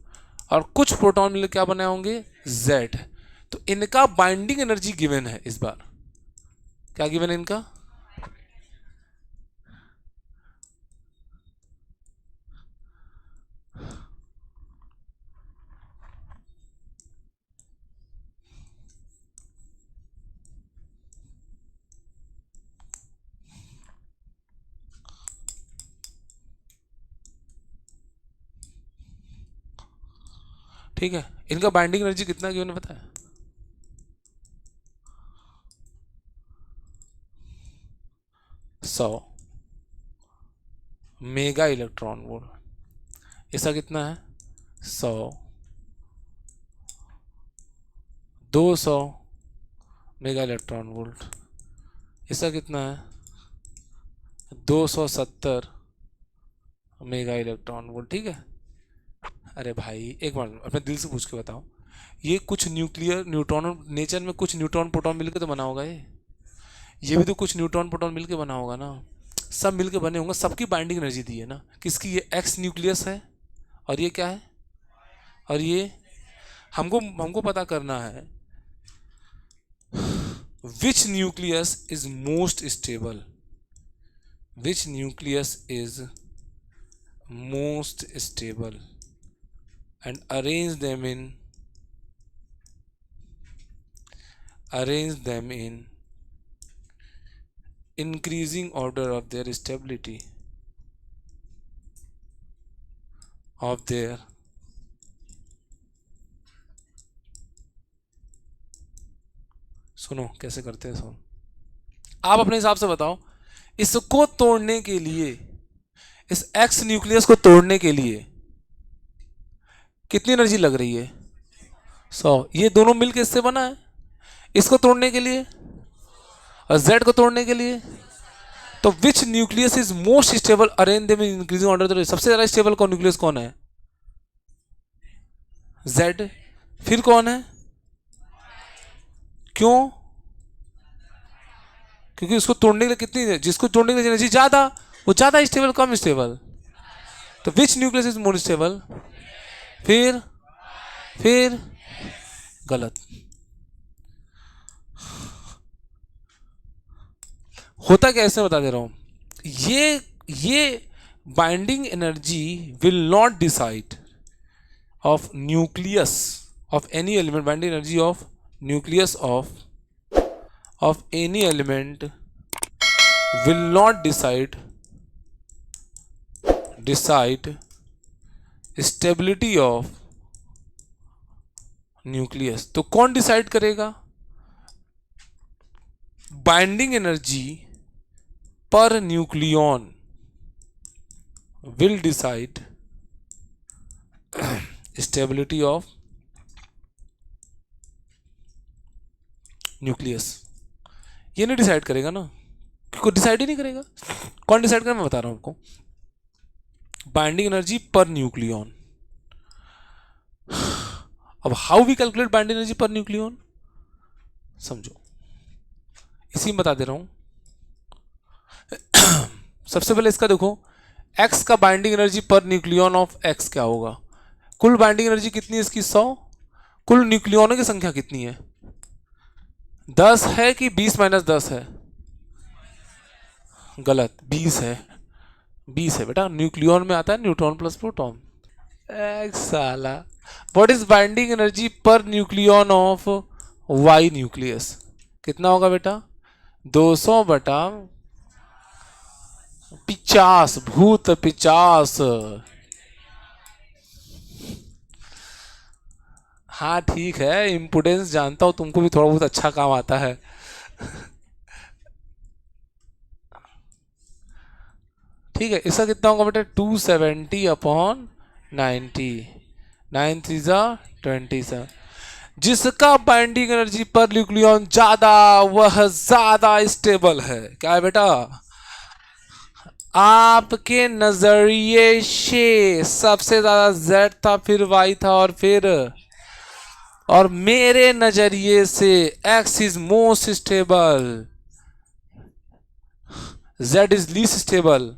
और कुछ प्रोटॉन मिलकर क्या बनाए होंगे? जेड। तो इनका बाइंडिंग एनर्जी गिवन है इस बार। क्या गिवन है इनका? ठीक है, इनका बाइंडिंग एनर्जी कितना गिवन है पता है? 100 मेगा इलेक्ट्रॉन वोल्ट। इसका कितना है? 100, 200 मेगा इलेक्ट्रॉन वोल्ट। इसका कितना है? 270 मेगा इलेक्ट्रॉन वोल्ट। ठीक है। अरे भाई एक बार अपने दिल से पूछ के बताओ, ये कुछ न्यूक्लियर न्यूट्रॉन नेचर में कुछ न्यूट्रॉन प्रोटॉन मिलकर तो बना होगा ये भी तो कुछ न्यूट्रॉन प्रोटॉन मिलकर बना होगा ना, सब मिलकर बने होंगे, सबकी बाइंडिंग एनर्जी दी है ना। किसकी? ये एक्स न्यूक्लियस है, और ये क्या है? और ये हमको हमको पता करना है which nucleus is most stable, which nucleus is most stable, and arrange them in increasing order of their stability of their सुनो कैसे करते हैं, सुनो। आप अपने हिसाब से बताओ, इसको तोड़ने के लिए, इस एक्स न्यूक्लियस को तोड़ने के लिए कितनी एनर्जी लग रही है? 100। ये दोनों मिलकर इससे बना है, इसको तोड़ने के लिए और जेड को तोड़ने के लिए। तो which nucleus is most stable arrange them in increasing order? सबसे ज्यादा स्टेबल कौन न्यूक्लियस कौन है? जेड। फिर कौन है? क्यों? क्योंकि उसको तोड़ने के लिए कितनी, जिसको तोड़ने के लिए एनर्जी ज्यादा, वो ज्यादा स्टेबल कम स्टेबल? तो which nucleus is more stable? फिर गलत। होता क्या, ऐसे बता दे रहा हूं। ये binding energy will not decide of nucleus of any element, binding energy of nucleus of any element will not decide stability of nucleus. तो कौन डिसाइड करेगा? Binding energy per nucleon will decide stability of nucleus. ये नहीं decide करेगा ना, क्योंकि decide ही नहीं करेगा। कौन डिसाइड करेगा? मैं बता रहा हूं आपको, बाइंडिंग एनर्जी पर न्यूक्लियन। अब how we calculate binding energy per nucleon, समझो, इसी में बता दे रहा हूं। सबसे पहले इसका देखो, एक्स का binding energy per nucleon of x क्या होगा? कुल बाइंडिंग एनर्जी कितनी है इसकी? 100। कुल न्यूक्लियनों की संख्या कितनी है? 10 है कि 20 माइनस 10 है? गलत, 20 है। 20 है बेटा, न्यूक्लियन में आता है न्यूट्रॉन प्लस प्रोटॉन। एक साला। What is binding energy per nucleon of Y nucleus? कितना होगा बेटा? 200 बटा 50, भूत 50। हाँ ठीक है, इम्पोर्टेंस जानता हूँ, तुमको भी थोड़ा बहुत अच्छा काम आता है। ठीक है, इसका कितना होगा बेटा? 270 अपॉन 90, 9 3 27। जिसका बाइंडिंग एनर्जी पर न्यूक्लियन ज्यादा, वह ज्यादा स्टेबल है। क्या है बेटा? आपके नजरिए से सबसे ज्यादा जेड था, फिर वाई था, और मेरे नजरिए से X is most stable, Z is least stable,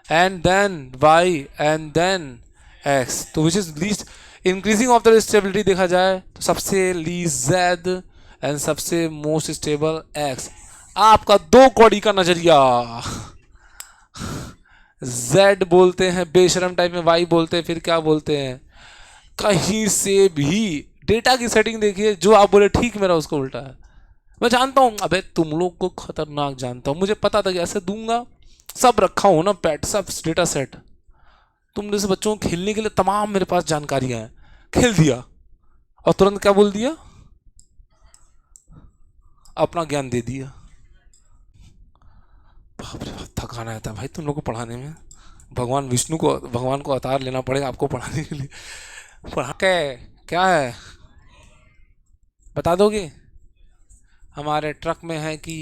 and then Y, and then X. तो which is least increasing of the stability देखा जाए तो सबसे लीस्ट जेड एंड सबसे मोस्ट स्टेबल एक्स। आपका दो कौड़ी का नजरिया। जेड बोलते हैं बेशरम टाइप में, वाई बोलते हैं, फिर क्या बोलते हैं? कहीं से भी डेटा की सेटिंग देखिए, जो आप बोले ठीक मेरा उसको उल्टा है। मैं जानता हूं, अबे तुम लोग को खतरनाक जानता हूं, मुझे पता था कि ऐसे दूंगा। सब रखा हूं ना पैट, सब डेटा सेट। तुम जैसे बच्चों को खेलने के लिए तमाम मेरे पास जानकारियां हैं। खेल दिया और तुरंत क्या बोल दिया? अपना ज्ञान दे दिया। बाप रे बाप, थकान आया था भाई तुम लोग को पढ़ाने में। भगवान को अवतार लेना पड़ेगा आपको पढ़ाने के लिए। पढ़ा के क्या है बता दोगे? हमारे ट्रक में है कि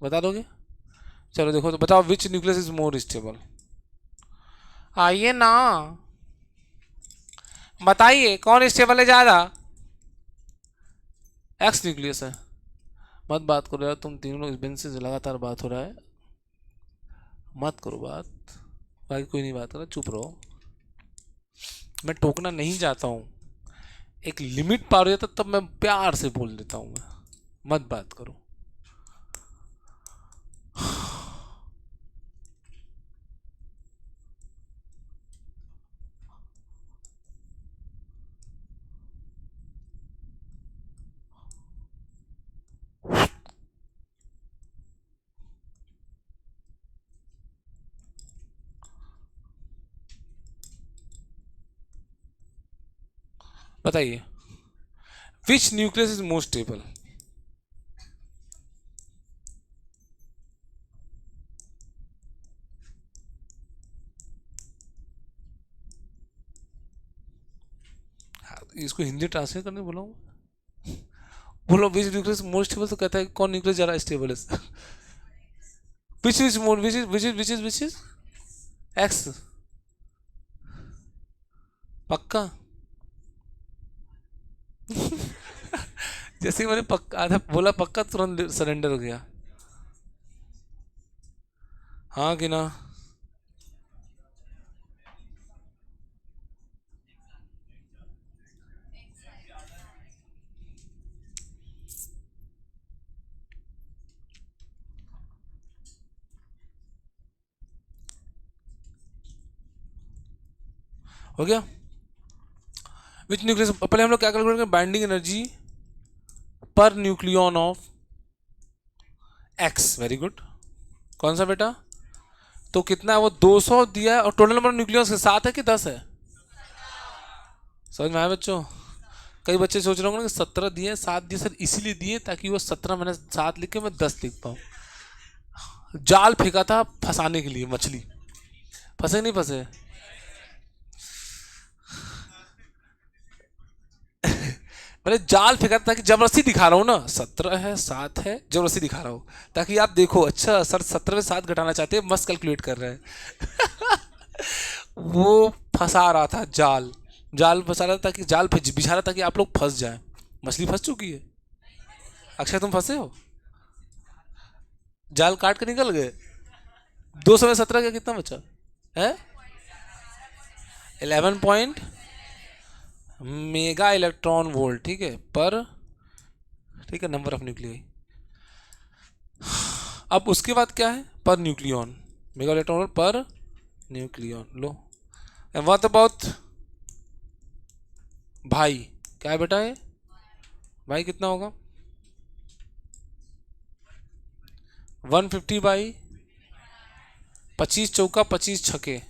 बता दोगे? चलो देखो, तो बताओ विच न्यूक्लियस इज मोर स्टेबल? आइए ना, बताइए कौन स्टेबल है ज्यादा? एक्स न्यूक्लियस है। मत बात करो यार, तुम तीनों लोग इस दिन से लगातार बात हो रहा है, मत करो बात। बाकी कोई नहीं बात कर रहा, चुप रहो। मैं टोकना नहीं चाहता हूँ, एक लिमिट पार हो जाता तब मैं प्यार से बोल देता हूँ मैं। मत बात करो। बताइए, विच न्यूक्लियस इज मोस्ट स्टेबल? इसको हिंदी ट्रांसलेट करने बोला हूँ। बोलो विच न्यूक्लियस मोस्ट स्टेबल, तो कहता है कौन न्यूक्लियस ज्यादा स्टेबल है। Which is more which is x. पक्का? जैसे ही मैंने पक्का आधा बोला पक्का, तुरंत सरेंडर हो गया। हाँ कि ना? हो गया। विच न्यूक्लियस, पहले हम लोग क्या कैलकुलेट करें? Binding energy per nucleon of x. Very good. कौन सा बेटा? तो कितना है वो? 200 दिया है, और टोटल नंबर न्यूक्लियस के 7 है कि 10 है? समझ में आया बच्चों? कई बच्चे सोच रहे होंगे कि 17 दिए, 7 दिए सर, इसीलिए दिए ताकि वो 17 मैंने 7 लिख के मैं 10 लिख पाऊँ। जाल फेंका था फंसाने के लिए मछली। फंसे नहीं फंसे? मैंने जाल फेंका था, ताकि जबरदस्ती दिखा रहा हूँ ना, 17 है 7 है, जबरदस्ती दिखा रहा हूँ ताकि आप देखो अच्छा सर 17 में 7 घटाना चाहते हैं, मस्त कैलकुलेट कर रहे हैं। वो फंसा रहा था जाल। जाल फंसा रहा था ताकि जाल बिछा रहा था ताकि आप लोग फंस जाए। मछली फंस चुकी है। अक्षय तुम फंसे हो? जाल काट के निकल गए। 200 में 17 का कितना बचा है? 11 पॉइंट मेगा इलेक्ट्रॉन वोल्ट। ठीक है, पर ठीक है नंबर ऑफ न्यूक्लियाई। अब उसके बाद क्या है? Per nucleon. Mega electron volt per nucleon. Low, what about भाई? क्या है बेटा ये? भाई कितना होगा? 150 बाई 25 चौका 25 छके।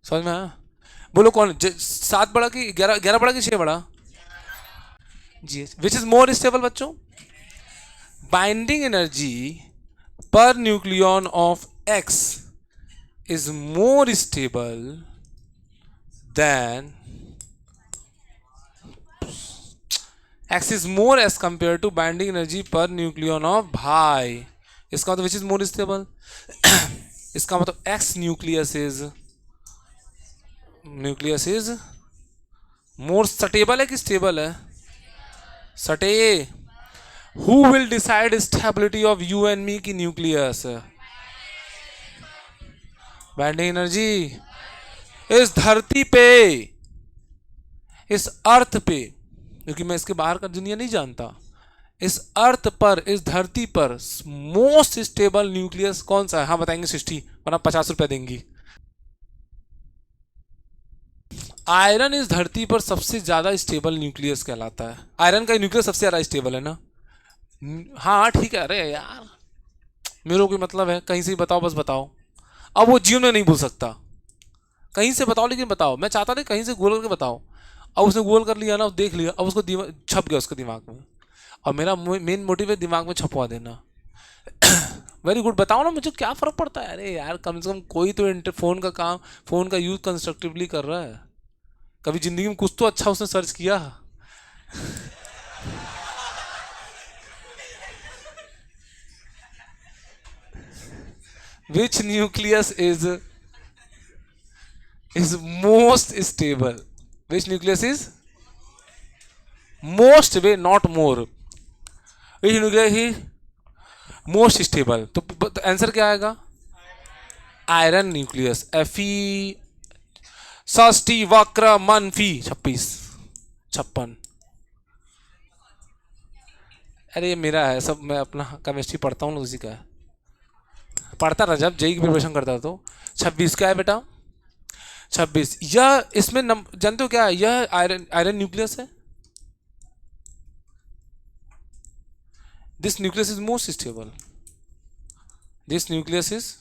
समझ में आया? बोलो कौन 7 बड़ा कि 11? 11 बड़ा कि 6 बड़ा? जी। विच इज मोर स्टेबल बच्चों? Binding energy per nucleon of x is more stable than x is more as compared to binding energy per nucleon of भाई। इसका मतलब which is more stable? इसका मतलब x nucleus is more stable है कि stable है? सटे। Who will decide stability of you and me की न्यूक्लियस? बाइंडिंग एनर्जी इस धरती पे, इस अर्थ पे, क्योंकि मैं इसके बाहर का दुनिया नहीं जानता, इस अर्थ पर, इस धरती पर मोस्ट स्टेबल न्यूक्लियस कौन सा है? हाँ बताएंगे 60, वरना 50 रुपया देंगी। आयरन इस धरती पर सबसे ज्यादा स्टेबल न्यूक्लियस कहलाता है। आयरन का न्यूक्लियस सबसे ज्यादा स्टेबल है ना? हाँ ठीक है। अरे यार मेरे को मतलब है, कहीं से ही बताओ, बस बताओ। अब वो जीवन में नहीं भूल सकता, कहीं से बताओ, लेकिन बताओ। मैं चाहता था कहीं से गूगल करके बताओ। अब उसने गूगल कर लिया ना, देख लिया, अब उसको छप गया उसके दिमाग में। और मेरा मेन मोटिव है दिमाग में छपवा देना। Very good. बताओ ना मुझे क्या फर्क पड़ता है? अरे यार कम से कम कोई तो फोन का काम, फोन का यूज कंस्ट्रक्टिवली कर रहा है। कभी जिंदगी में कुछ तो अच्छा उसने सर्च किया। Which nucleus is most stable? Which nucleus is most way, not more. Which nucleus is most stable? तो आंसर क्या आएगा? Iron nucleus. एफी षष्टी वक्र मनफी 26 56। अरे ये मेरा है सब, मैं अपना केमिस्ट्री पढ़ता हूँ उसी का है। पढ़ता था जब जेई की प्रिपरेशन करता था तो। 26 का है बेटा, 26। यह इसमें जानते हो क्या है? यह आयरन आयरन न्यूक्लियस है। This nucleus is most stable. This nucleus is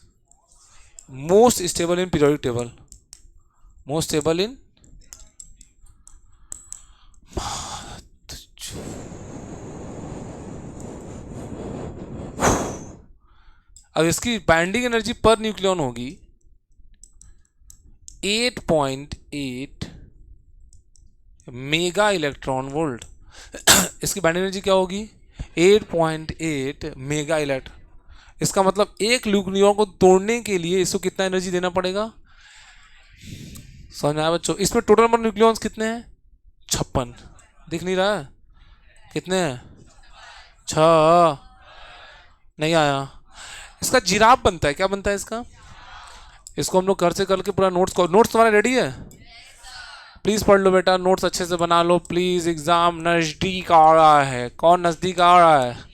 most stable in periodic table. Most stable in अब इसकी बाइंडिंग एनर्जी पर न्यूक्लियन होगी 8.8 मेगा इलेक्ट्रॉन वोल्ट। इसकी बाइंडिंग एनर्जी क्या होगी 8.8 मेगा इलेक्ट्रॉन। इसका मतलब एक न्यूक्लियन को तोड़ने के लिए इसको कितना एनर्जी देना पड़ेगा। समझ में आया बच्चों। इसमें टोटल नंबर न्यूक्लियॉन्स कितने हैं 56। दिख नहीं रहा है कितने हैं 6 नहीं आया। इसका जिराफ बनता है क्या बनता है इसका। इसको हम लोग घर से करके पूरा नोट्स तुम्हारे रेडी है। प्लीज पढ़ लो बेटा नोट्स अच्छे से बना लो प्लीज। एग्जाम नजदीक आ रहा है। कौन नजदीक आ रहा है।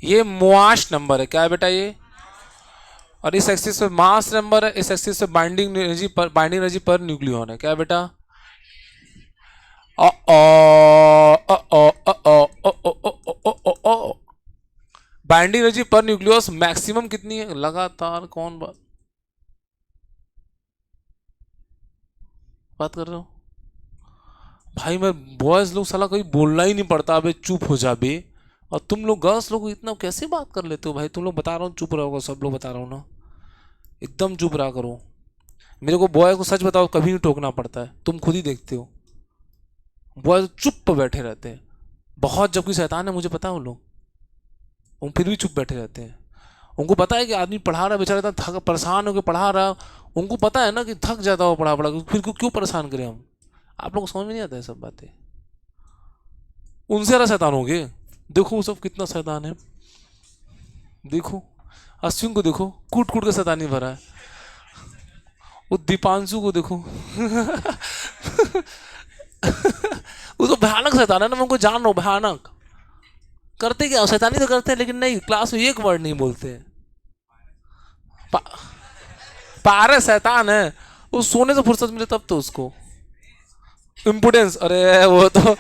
ये मोआश नंबर है क्या है बेटा ये। और इस एक्सिस पे मास नंबर है। इस एक्सिस पे बाइंडिंग एनर्जी पर न्यूक्लियन है क्या है बेटा। बाइंडिंग एनर्जी पर न्यूक्लियस मैक्सिमम कितनी है लगातार। कौन बात कर रहे हो भाई। मैं बॉयज लोग साला कोई बोलना ही नहीं पड़ता अबे चुप हो जा बे। और तुम लोग गर्ल्स लोग इतना कैसे बात कर लेते हो भाई। तुम लोग बता रहा हूँ चुप रहोगे सब लोग बता रहा हूँ ना एकदम चुप रहा करो। मेरे को बॉय को सच बताओ कभी नहीं टोकना पड़ता है। तुम खुद ही देखते हो बॉय चुप बैठे रहते हैं। बहुत जबकि शैतान है मुझे पता है वो लोग वो फिर भी चुप बैठे रहते हैं। उनको पता है कि आदमी पढ़ा रहा है बेचारा इतना थक परेशान होकर पढ़ा रहा। उनको पता है ना कि थक जाता हो पढ़ा पढ़ा फिर क्यों परेशान करें हम। आप लोग को समझ में नहीं आता है सब बातें। उनसे ज़्यादा शैतान हो गए। देखो वो सब कितना शैतान है। देखो अश्विन को देखो कूट कूट के शैतानी भरा है। वो दीपांशु को देखो वो तो भयानक शैतान है ना। मैं उनको जान रहा हूँ भयानक। करते क्या शैतानी तो करते हैं लेकिन नहीं क्लास में एक वर्ड नहीं बोलते। पारे शैतान है। वो सोने से फुर्सत मिले तब तो उसको इम्पोर्टेंस। अरे वो तो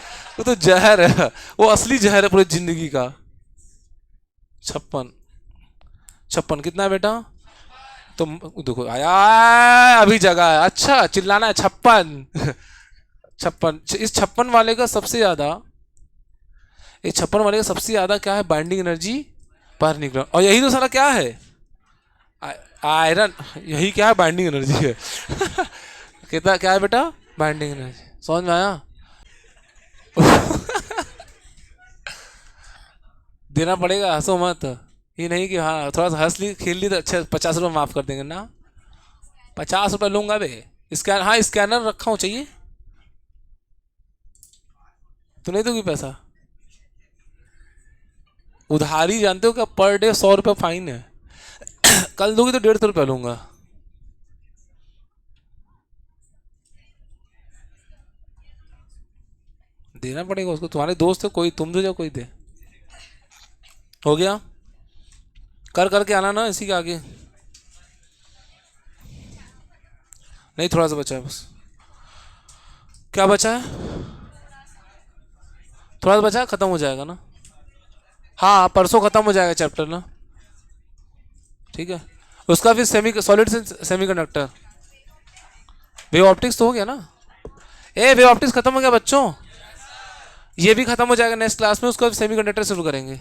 जहर है। वो असली जहर है पूरी जिंदगी का। 56 कितना है बेटा। तो देखो आया अभी जगह है। अच्छा चिल्लाना है 56 56। इस 56 वाले का सबसे ज्यादा इस 56 वाले का सबसे ज्यादा क्या है बाइंडिंग एनर्जी पर न्यूक्लियन। और यही तो सारा क्या है आयरन। यही क्या है बाइंडिंग एनर्जी है कितना क्या है बेटा बाइंडिंग एनर्जी। समझ में आया देना पड़ेगा हंसो मत। ये नहीं कि हाँ थोड़ा सा हंस ली खेल ली तो अच्छा 50 रुपये माफ कर देंगे ना। 50 रुपये लूंगा बे। स्कैन हाँ स्कैनर रखा हो चाहिए तो नहीं दोगी पैसा। उधारी जानते हो क्या पर डे 100 रुपये फाइन है। कल दोगी तो 150 रुपये लूंगा। देना पड़ेगा उसको। तुम्हारे दोस्त है कोई तुम दो या कोई दे। हो गया कर करके आना ना इसी के आगे। नहीं थोड़ा सा बचा है बस। क्या बचा है थोड़ा सा बचा है खत्म हो जाएगा ना। हाँ परसों खत्म हो जाएगा चैप्टर ना। ठीक है उसका फिर सॉलिड सेमीकंडक्टर वेव ऑप्टिक्स तो हो गया ना। वेव ऑप्टिक्स खत्म हो गया बच्चों। ये भी खत्म हो जाएगा नेक्स्ट क्लास में। उसको सेमीकंडक्टर शुरू करेंगे।